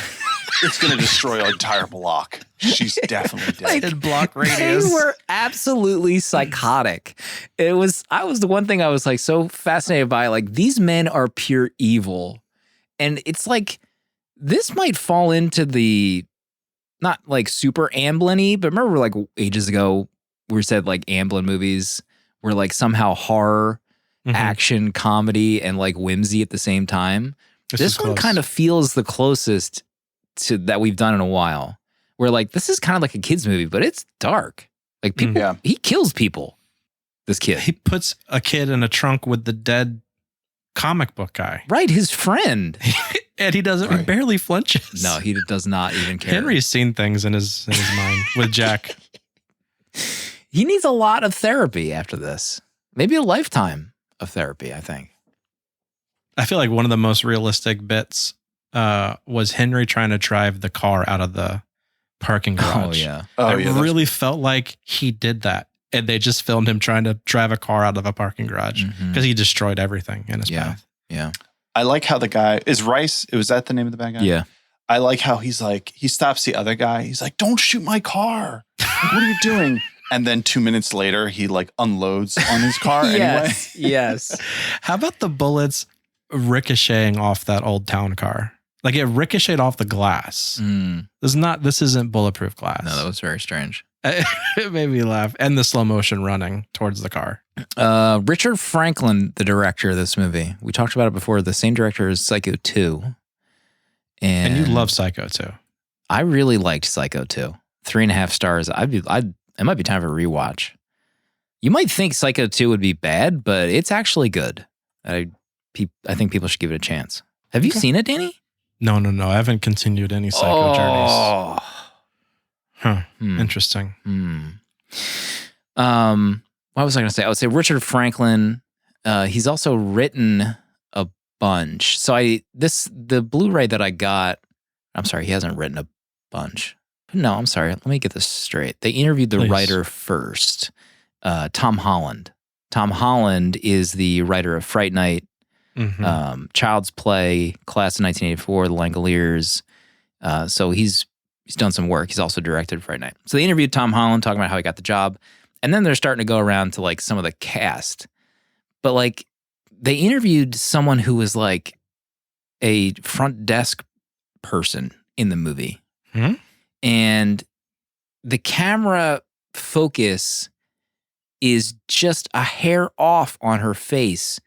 it's going to destroy our entire block. She's definitely dead. And block They were absolutely psychotic. I was the one thing I was like so fascinated by, like, these men are pure evil. And it's like, this might fall into the, not like super Amblin-y, but remember like ages ago, we said like Amblin movies were like somehow horror, action, comedy, and like whimsy at the same time. This one kind of feels the closest to that we've done in a while. Where like this is kind of like a kid's movie, but it's dark. Like people, Yeah. he kills people. This kid, He puts a kid in a trunk with the dead comic book guy. right? His friend. And he doesn't, he Right. barely flinches. No, he does not even care. Henry's seen things in his mind with Jack. He needs a lot of therapy after this. Maybe a lifetime of therapy, I think. I feel like one of the most realistic bits was Henry trying to drive the car out of the parking garage. Oh yeah. Oh, I yeah, that's- really felt like he did that. And they just filmed him trying to drive a car out of a parking garage Mhm. because he destroyed everything in his Yeah. path. Yeah. I like how the guy is Rice. Was that the name of the bad guy? Yeah. I like how he's like, he stops the other guy. He's like, don't shoot my car. Like, what are you doing? And then 2 minutes later, he like unloads on his car Yes. Yes. How about the bullets ricocheting off that old town car? Like it ricocheted off the glass. Mm. This isn't bulletproof glass. No, that was very strange. It made me laugh. And the slow motion running towards the car. Richard Franklin, the director of this movie. We talked about it before. The same director as Psycho 2. And you love Psycho too. I really liked Psycho 2. 3.5 stars. It might be time for a rewatch. You might think Psycho 2 would be bad, but it's actually good. I think people should give it a chance. Have you seen it, Danny? No. I haven't continued any Psycho journeys. Huh. Interesting. What was I going to say? I would say Richard Franklin. He's also written a bunch. So the Blu-ray that I got. I'm sorry, he hasn't written a bunch. No, I'm sorry. Let me get this straight. They interviewed the Please. writer first, Tom Holland. Tom Holland is the writer of Fright Night, Child's Play, Class of 1984, The Langoliers. So he's done some work. He's also directed Fright Night. So they interviewed Tom Holland, talking about how he got the job. And then they're starting to go around to like some of the cast. But like they interviewed someone who was like a front desk person in the movie. Hmm? And the camera focus is just a hair off on her face,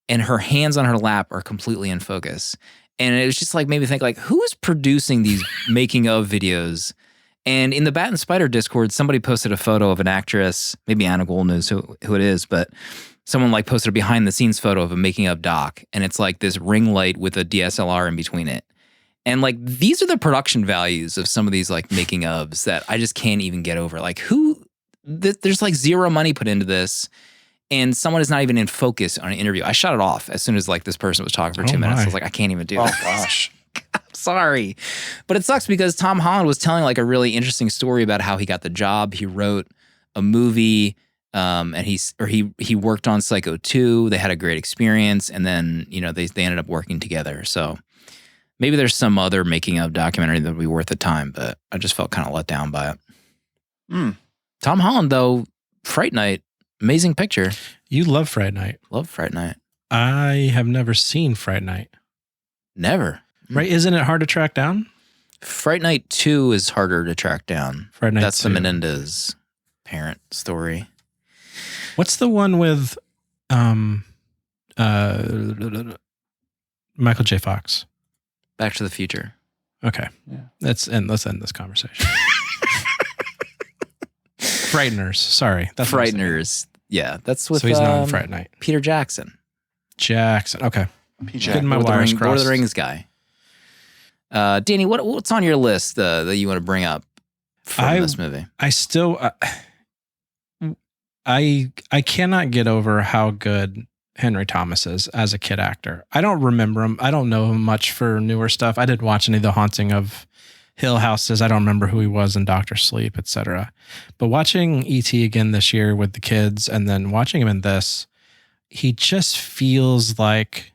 and her hands on her lap are completely in focus. And it was just like, made me think, like, who is producing these making of videos? And in the Bat and Spider Discord, somebody posted a photo of an actress, maybe Anna Gold knows who it is, but someone like posted a behind the scenes photo of a making of doc. And it's like this ring light with a DSLR in between it. And like, these are the production values of some of these like making ofs that I just can't even get over. Like, there's like zero money put into this, and someone is not even in focus on an interview. I shut it off as soon as like this person was talking for 2 minutes. I was like, I can't even do Oh, this. gosh. I'm sorry. But it sucks because Tom Holland was telling like a really interesting story about how he got the job. He wrote a movie, and he worked on Psycho 2. They had a great experience, and then, you know, they ended up working together. So maybe there's some other making of documentary that would be worth the time, but I just felt kind of let down by it. Tom Holland, though, Fright Night, amazing picture. You love Fright Night. Love Fright Night. I have never seen Fright Night. Never. Right? Isn't it hard to track down? Fright Night 2 is harder to track down. Fright Night That's 2. the Menendez parent story. What's the one with Michael J. Fox? Back to the Future. Okay. Yeah. Let's end this conversation. Frighteners. Sorry. That's what I was thinking. Frighteners. Yeah, that's with So he's not in Fright Night. Peter Jackson. Jackson. Okay. PJ. Getting my Lord of the wires Ring- Lord of crossed. the Rings guy. Danny, what's on your list that you want to bring up from this movie? I still I cannot get over how good Henry Thomas is as a kid actor. I don't remember him. I don't know him much for newer stuff. I didn't watch any of The Haunting of Hill Houses. I don't remember who he was in Dr. Sleep, etc. But watching E.T. again this year with the kids and then watching him in this, he just feels like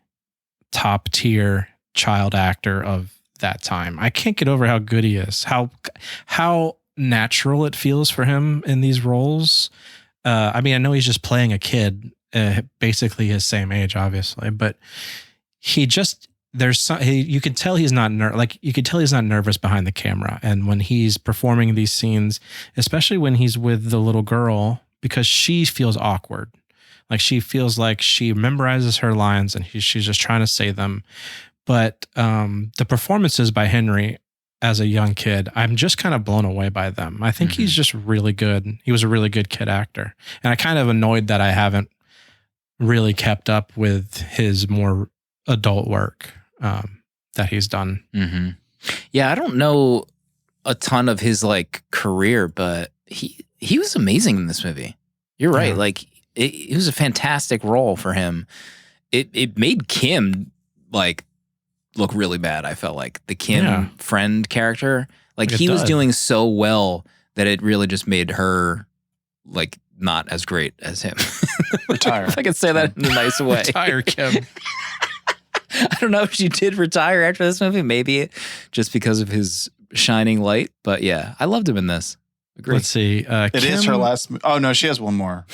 top tier child actor of that time. I can't get over how good he is. How natural it feels for him in these roles. I mean, I know he's just playing a kid, basically his same age, obviously, but he just you can tell he's not you can tell he's not nervous behind the camera, and when he's performing these scenes, especially when he's with the little girl, because she feels awkward, like she feels like she memorizes her lines and she's just trying to say them. But the performances by Henry as a young kid, I'm just kind of blown away by them. I think he's just really good. He was a really good kid actor. And I kind of annoyed that I haven't really kept up with his more adult work that he's done. Mm-hmm. Yeah, I don't know a ton of his like career, but he was amazing in this movie. You're right. Yeah. Like it was a fantastic role for him. It made Kim like look really bad. I felt like the Kim friend character, like he was doing so well that it really just made her like not as great as him. Retire. If I could say that in a nice way. Retire, Kim. I don't know if she did retire after this movie, maybe just because of his shining light. But yeah, I loved him in this. Agreed. Let's see. It is her last. Oh no, she has one more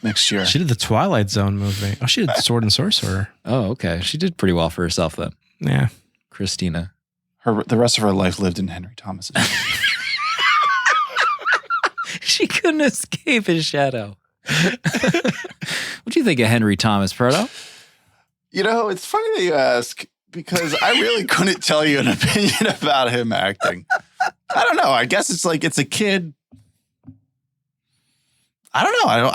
next year. She did the Twilight Zone movie. Oh, she did Sword and Sorcerer. Oh, okay. She did pretty well for herself then. Yeah. Christina. The rest of her life lived in Henry Thomas's. She couldn't escape his shadow. What do you think of Henry Thomas, Proto? You know, it's funny that you ask because I really couldn't tell you an opinion about him acting. I don't know. I guess it's like it's a kid. I don't know.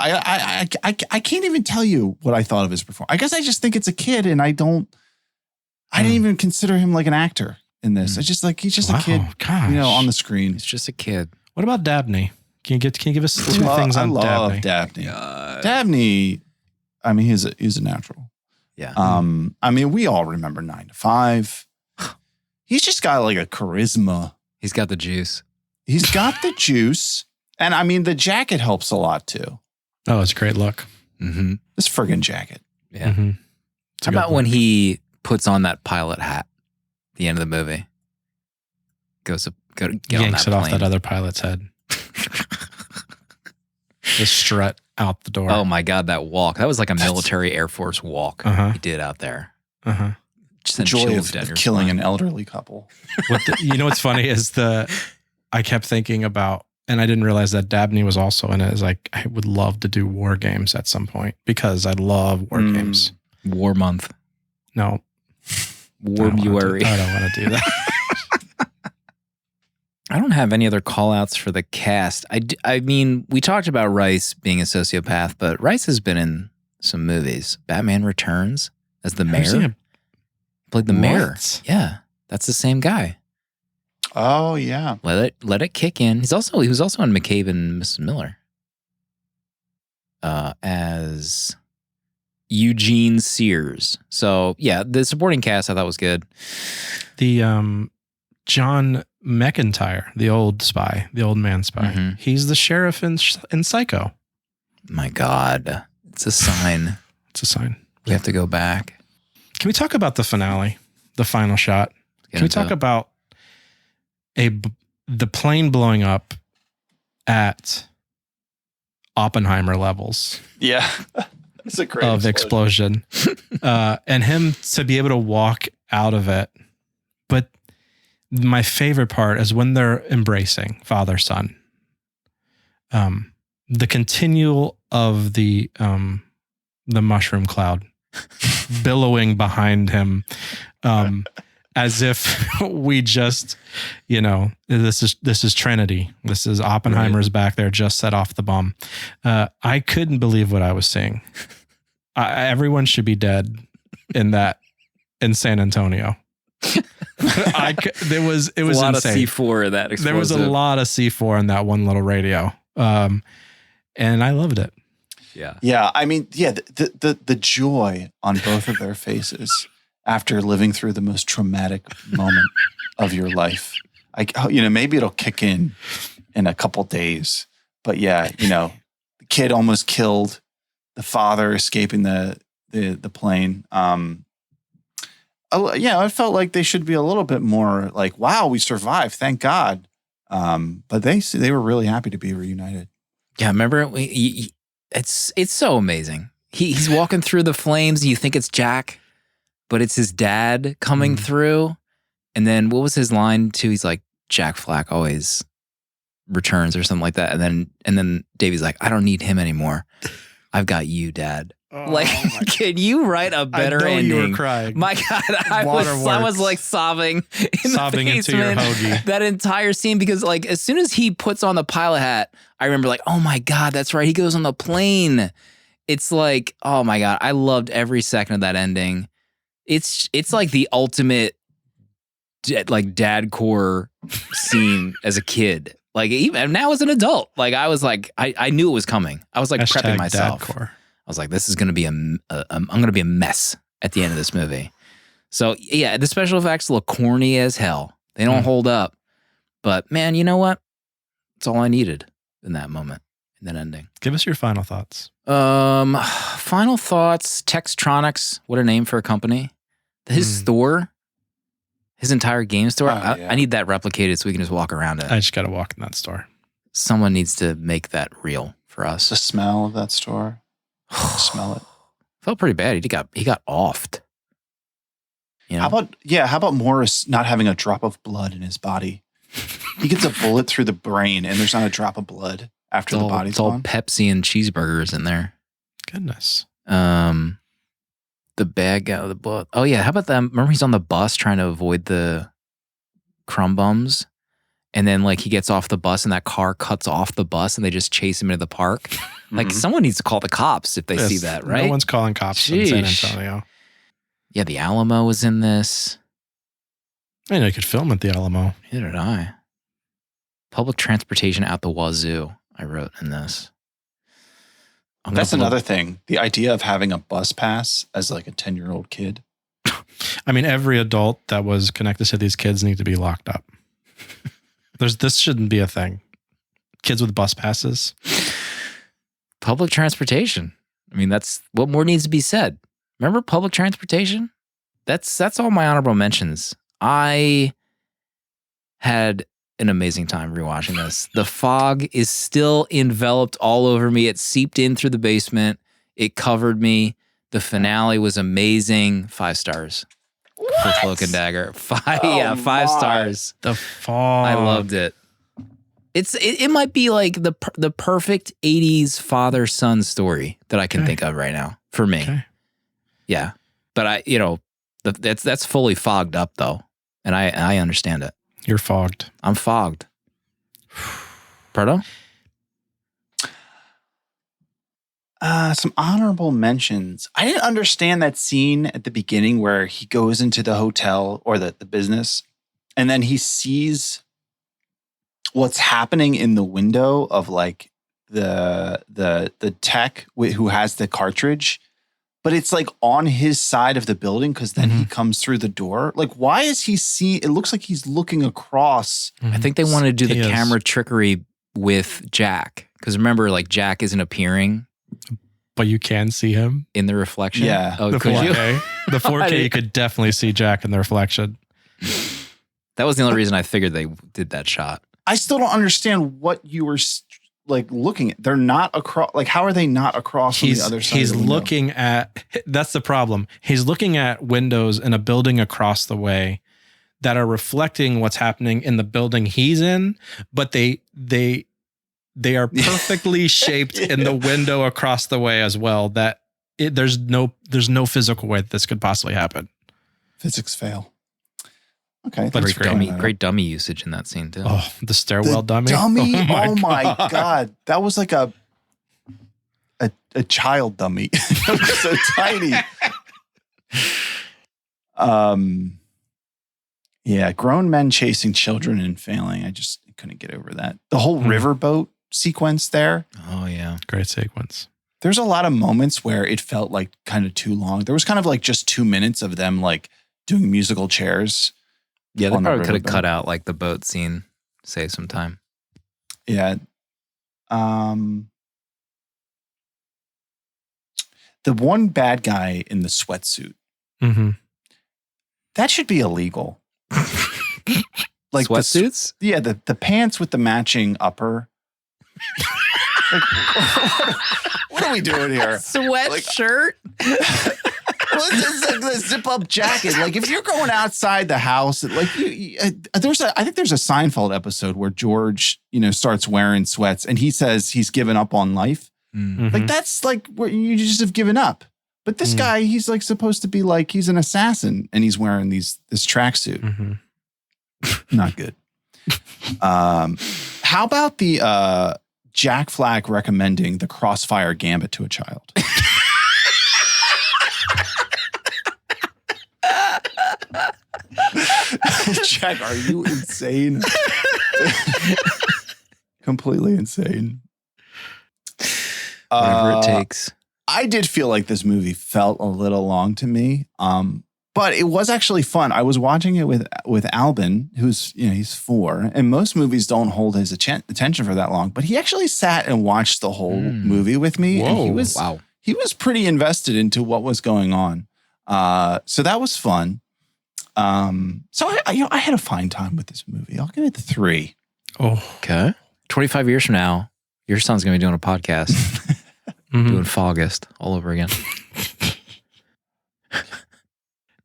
I can't even tell you what I thought of his performance. I guess I just think it's a kid, and I didn't even consider him like an actor in this. It's just like he's just a kid, on the screen. He's just a kid. What about Dabney? Can you give us two things on Dabney? I love Dabney. Dabney, I mean, he's a natural. Yeah. I mean, we all remember 9 to 5. He's just got like a charisma. He's got the juice. He's got the juice. And I mean, the jacket helps a lot too. Oh, it's a great look. Mm-hmm. This friggin' jacket. Yeah. Mm-hmm. How about when he puts on that pilot hat at the end of the movie? Goes to get on that yanks it plane. off that other pilot's head. The strut out the door. Oh my God, that walk. That was like a military Air Force walk he did out there. Uh-huh. sent joy chills of down your killing spine. an elderly couple. You know what's funny is I kept thinking about, and I didn't realize that Dabney was also in it. Is like, I would love to do war games at some point because I love war games. War month. No. Warbuary. I don't want to do that. I don't have any other call outs for the cast. I mean, we talked about Rice being a sociopath, but Rice has been in some movies. Batman Returns as the mayor. Played the mayor. Yeah, that's the same guy. Oh yeah. Let it kick in. He was also in McCabe and Mrs. Miller. As Eugene Sears. So yeah, the supporting cast I thought was good. The John McIntyre, the old man spy. Mm-hmm. He's the sheriff in Psycho. My God, it's a sign. It's a sign. We have to go back. Can we talk about the finale, the final shot? Can we talk about the plane blowing up at Oppenheimer levels? Yeah, it's a great of explosion, and him to be able to walk out of it. But my favorite part is when they're embracing father son. The continual of the mushroom cloud billowing behind him, as if we just, this is Trinity. This is Oppenheimer's back there, just set off the bomb. I couldn't believe what I was seeing. Everyone should be dead in San Antonio. It was a lot insane. of C4 in that explosive. There was a lot of C4 in that one little radio. And I loved it. Yeah. Yeah. I mean, yeah, the joy on both of their faces after living through the most traumatic moment of your life. Maybe it'll kick in a couple days. But yeah, the kid almost killed, the father escaping the plane. I felt like they should be a little bit more like, wow, we survived, thank God. But they were really happy to be reunited. Yeah, remember? It's so amazing. He's walking through the flames. You think it's Jack, but it's his dad coming through. And then what was his line too? He's like, Jack Flack always returns or something like that. And then Davy's like, I don't need him anymore. I've got you, Dad. Can you write a better ending? You were crying. My God, I was like sobbing into your hoagie. That entire scene, because like as soon as he puts on the pilot hat, I remember like, oh my God, that's right. He goes on the plane. It's like, oh my God, I loved every second of that ending. It's like the ultimate dad core scene as a kid. Like even now as an adult, like I was like, I knew it was coming. I was like prepping myself. Dadcore. I was like, this is going to be I'm going to be a mess at the end of this movie. So yeah, the special effects look corny as hell. They don't hold up. But man, you know what? That's all I needed in that moment, in that ending. Give us your final thoughts. Final thoughts, Textronics, what a name for a company. His store, his entire game store. I need that replicated so we can just walk around it. I just got to walk in that store. Someone needs to make that real for us. The smell of that store. Smell it. Felt pretty bad. He got offed. How about Morris not having a drop of blood in his body? He gets a bullet through the brain and there's not a drop of blood after the body's gone. It's all Pepsi and cheeseburgers in there. Goodness. The bad guy with the blood. Oh yeah, how about them? Remember he's on the bus trying to avoid the crumb bums? And then like he gets off the bus and that car cuts off the bus and they just chase him into the park. Like someone needs to call the cops if they see that, right? No one's calling cops in San Antonio. Yeah, the Alamo was in this. I know you could film at the Alamo. Neither did I. Public transportation out the wazoo, I wrote in this. That's another thing. The idea of having a bus pass as like a 10-year-old kid. I mean, every adult that was connected to these kids need to be locked up. This shouldn't be a thing. Kids with bus passes. Public transportation. I mean, that's what more needs to be said. Remember public transportation? That's all my honorable mentions. I had an amazing time rewatching this. The fog is still enveloped all over me. It seeped in through the basement. It covered me. The finale was amazing. 5 stars. for Cloak and Dagger. 5 my. stars. The Fog. I loved it. It might be like the perfect 80s father-son story that I can think of right now for me. Okay. Yeah. But that's fully fogged up though. And I understand it. You're fogged. I'm fogged. Proto? Some honorable mentions. I didn't understand that scene at the beginning where he goes into the hotel or the business and then he sees what's happening in the window of like the tech who has the cartridge, but it's like on his side of the building because then he comes through the door. Like, why is he it looks like he's looking across. I think they wanted to do the camera trickery with Jack. Because remember, like Jack isn't appearing. But you can see him in the reflection. Yeah. Oh, the 4K. The 4K, you could definitely see Jack in the reflection. That was the only reason I figured they did that shot. I still don't understand what you were like looking at. They're not across. Like, how are they not across on the other side? He's of the window? looking at. That's the problem. He's looking at windows in a building across the way that are reflecting what's happening in the building he's in, but they are perfectly shaped in the window across the way as well. That there's no physical way that this could possibly happen. Physics fail. Okay, but great dummy usage in that scene too. Oh, the stairwell dummy. Dummy! Oh my god, that was like a child dummy. It was so tiny. Yeah, grown men chasing children and failing. I just couldn't get over that. The whole riverboat sequence there. Oh yeah, great sequence. There's a lot of moments where it felt like kind of too long. There was kind of like just 2 minutes of them like doing musical chairs. Yeah, they probably could have cut out like the boat scene, save some time. Yeah. The one bad guy in the sweatsuit. Mm-hmm. That should be illegal. Like sweatsuits? The pants with the matching upper. Like, what are we doing here? Sweatshirt? Well, it's like the zip-up jacket. Like, if you're going outside the house, like I think there's a Seinfeld episode where George, starts wearing sweats, and he says he's given up on life. Mm-hmm. Like, that's like where you just have given up. But this guy, he's like supposed to be like he's an assassin, and he's wearing this tracksuit. Mm-hmm. Not good. How about the Jack Flack recommending the Crossfire Gambit to a child? Jack, are you insane? Completely insane. Whatever it takes. I did feel like this movie felt a little long to me, but it was actually fun. I was watching it with Albin, who's he's 4, and most movies don't hold his attention for that long. But he actually sat and watched the whole movie with me, and he was pretty invested into what was going on. So that was fun. So I had a fine time with this movie. I'll give it 3. Oh, okay. 25 years from now, your son's gonna be doing a podcast, doing Fogust all over again.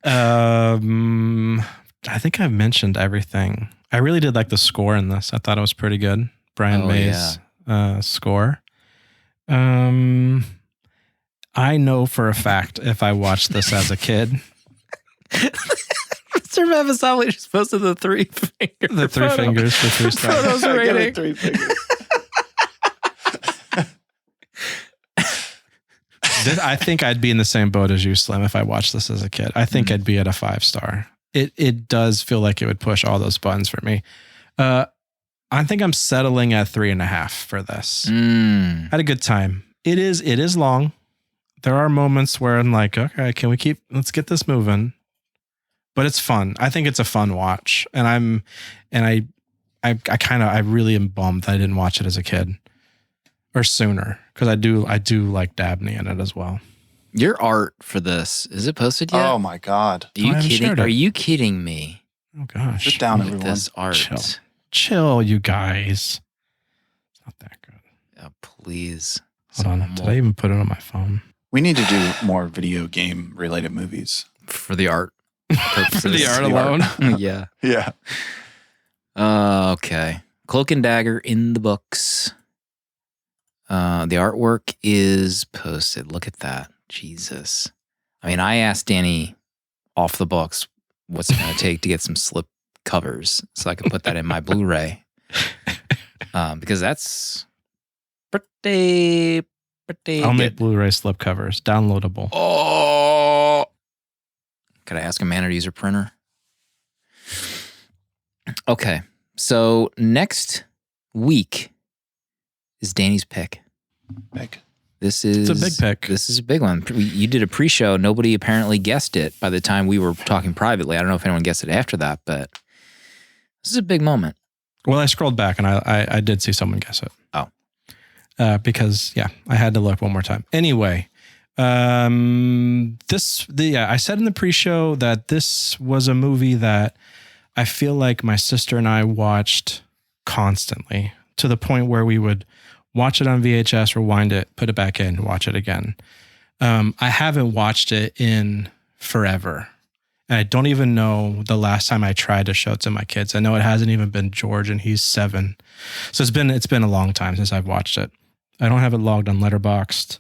I think I've mentioned everything. I really did like the score in this. I thought it was pretty good. Brian May's score. I know for a fact if I watched this as a kid. Mr. Mavisali just posted the 3 fingers. The 3 fingers, the 3 stars. Photos rating. 3 fingers. I think I'd be in the same boat as you, Slim, if I watched this as a kid. I think I'd be at a 5-star. It does feel like it would push all those buttons for me. I think I'm settling at 3.5 for this. Had a good time. It is long. There are moments where I'm like, okay, let's get this moving. But it's fun. I think it's a fun watch. And I really am bummed that I didn't watch it as a kid or sooner. Because I do like Dabney in it as well. Your art for this, is it posted yet? Oh my God. Are you kidding me? Oh gosh. Sit down, Look at everyone. this art. Chill, you guys. It's not that good. Yeah, please. Hold on. Did I even put it on my phone? We need to do more video game related movies. For the art. For the art alone. Yeah. Yeah. Okay. Cloak and Dagger in the books. The artwork is posted. Look at that. Jesus. I mean, I asked Danny off the books what's it going to take to get some slip covers so I can put that in my Blu-ray. Because that's pretty I'll make good. Blu-ray slip covers. Downloadable. Oh. Could I ask a man to use a printer? Okay. So next week is Danny's pick. It's a big pick. This is a big one. You did a pre-show. Nobody apparently guessed it by the time we were talking privately. I don't know if anyone guessed it after that, but this is a big moment. Well, I scrolled back and I did see someone guess it. Oh. Because, I had to look one more time. Anyway, I said in the pre-show that this was a movie that I feel like my sister and I watched constantly to the point where we would watch it on VHS, rewind it, put it back in, watch it again. I haven't watched it in forever. And I don't even know the last time I tried to show it to my kids. I know it hasn't even been George and he's 7. So it's been a long time since I've watched it. I don't have it logged on Letterboxd.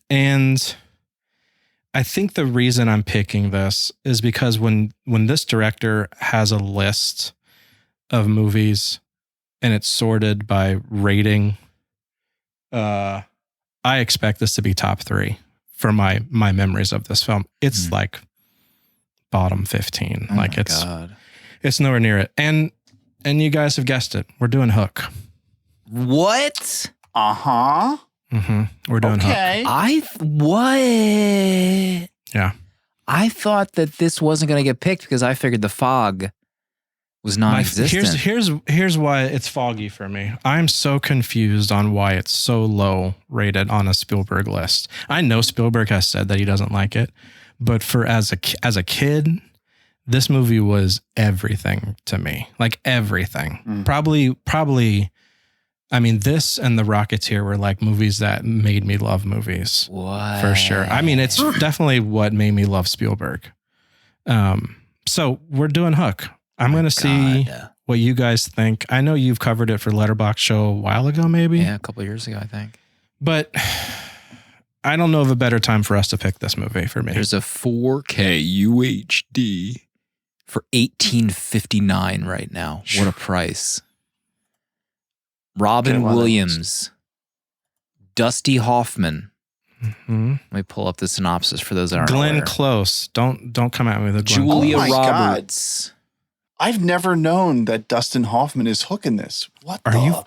And I think the reason I'm picking this is because when this director has a list of movies and it's sorted by rating, I expect this to be top 3 for my memories of this film. It's like bottom 15. Oh like it's nowhere near it. And you guys have guessed it. We're doing Hook. What? Uh-huh. Mm-hmm. We're doing Hook. What? Yeah. I thought that this wasn't going to get picked because I figured The Fog was non-existent. Here's why it's foggy for me. I'm so confused on why it's so low rated on a Spielberg list. I know Spielberg has said that he doesn't like it, but as a kid, this movie was everything to me. Like everything. Probably. I mean, this and The Rocketeer were like movies that made me love movies. What? For sure. I mean, it's definitely what made me love Spielberg. So we're doing Hook. I'm going to see what you guys think. I know you've covered it for Letterboxd show a while ago, maybe. Yeah, a couple of years ago, I think. But I don't know of a better time for us to pick this movie for me. There's a 4K UHD for $18.59 right now. What a price. Robin Williams, Dusty Hoffman. Mm-hmm. Let me pull up the synopsis for those that aren't Glenn aware. Close. Don't come at me with a Glenn Julia Close. Roberts. I've never known that Dustin Hoffman is Hook in this. What Are you?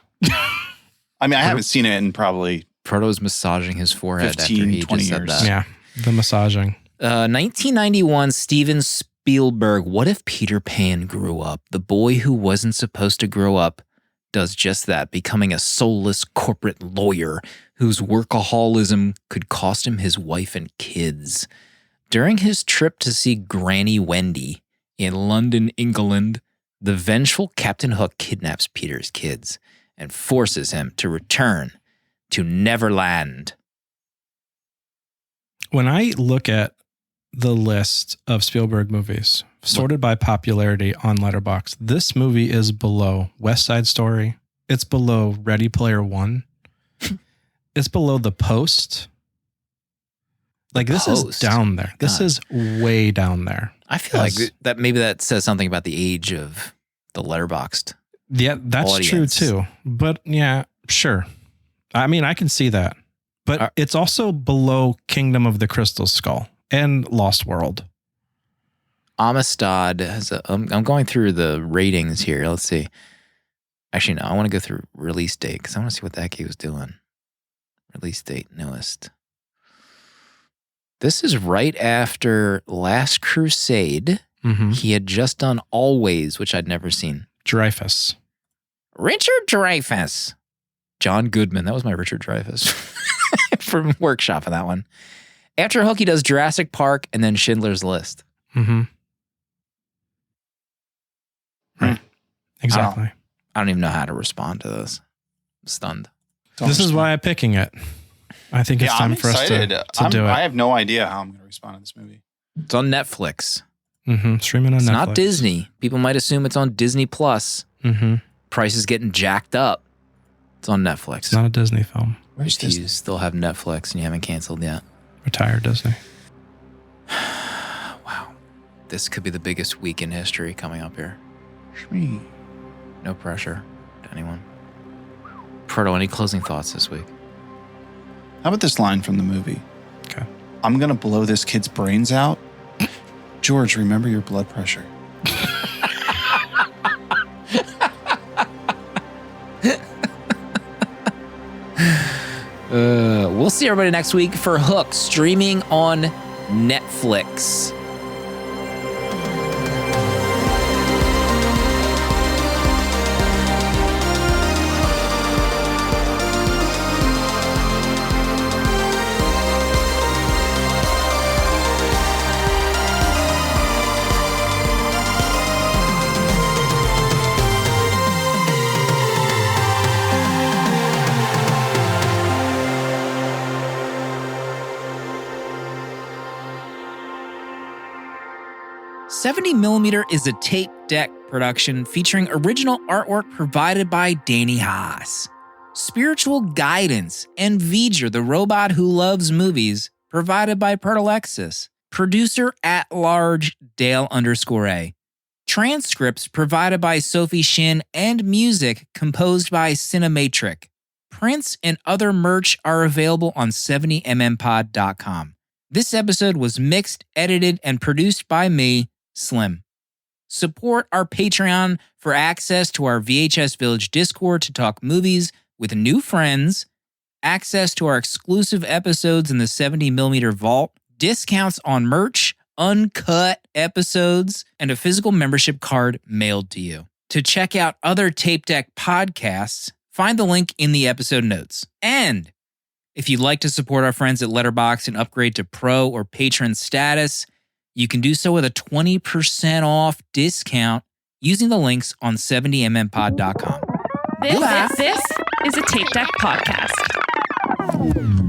I mean, I haven't seen it in probably Proto's massaging his forehead 15, after he 20 just said years. that. Yeah, the massaging. 1991, Steven Spielberg. What if Peter Pan grew up? The boy who wasn't supposed to grow up does just that, becoming a soulless corporate lawyer whose workaholism could cost him his wife and kids. During his trip to see Granny Wendy in London, England, the vengeful Captain Hook kidnaps Peter's kids and forces him to return to Neverland. When I look at the list of Spielberg movies sorted by popularity on Letterboxd, this movie is below West Side Story. It's below Ready Player One. It's below The Post. Like this is down there. This is way down there. I feel like that maybe that says something about the age of the Letterboxd. Yeah, that's audience. true too. But yeah, sure. I mean, I can see that. But it's also below Kingdom of the Crystal Skull and Lost World. Amistad has I'm going through the ratings here. Let's see. Actually, no, I want to go through release date because I want to see what the heck he was doing. Release date, newest. This is right after Last Crusade. Mm-hmm. He had just done Always, which I'd never seen. Dreyfuss. Richard Dreyfuss. John Goodman. That was my Richard Dreyfuss from Workshop on that one. After Hook, he does Jurassic Park and then Schindler's List. Mm-hmm. Right. Exactly. I don't even know how to respond to this. I'm stunned. This is why I'm picking it. I think it's time for us to do it. I have no idea how I'm going to respond to this movie. It's on Netflix. Streaming on It's Netflix. not Disney. People might assume it's on Disney Plus. Price is getting jacked up. It's on Netflix. It's not a Disney film. Where's If Disney? you still have Netflix and you haven't canceled yet. Retire Disney. Wow. This could be the biggest week in history coming up here. Me. No pressure to anyone. Proto, any closing thoughts this week? How about this line from the movie? Okay. I'm going to blow this kid's brains out. George, remember your blood pressure. We'll see everybody next week for Hook, streaming on Netflix. $70mm is a tape deck production featuring original artwork provided by Danny Haas. Spiritual guidance and V'ger, the robot who loves movies, provided by Pertalexis. Producer at large Dale_A. Transcripts provided by Sophie Shin and music composed by Cinematric. Prints and other merch are available on 70mmpod.com. This episode was mixed, edited, and produced by me, Slim. Support our Patreon for access to our VHS Village Discord to talk movies with new friends, access to our exclusive episodes in the 70mm vault, discounts on merch, uncut episodes, and a physical membership card mailed to you. To check out other Tape Deck podcasts, find the link in the episode notes. And if you'd like to support our friends at Letterboxd and upgrade to Pro or Patron status, you can do so with a 20% off discount using the links on 70mmpod.com. This is a Tape Deck podcast.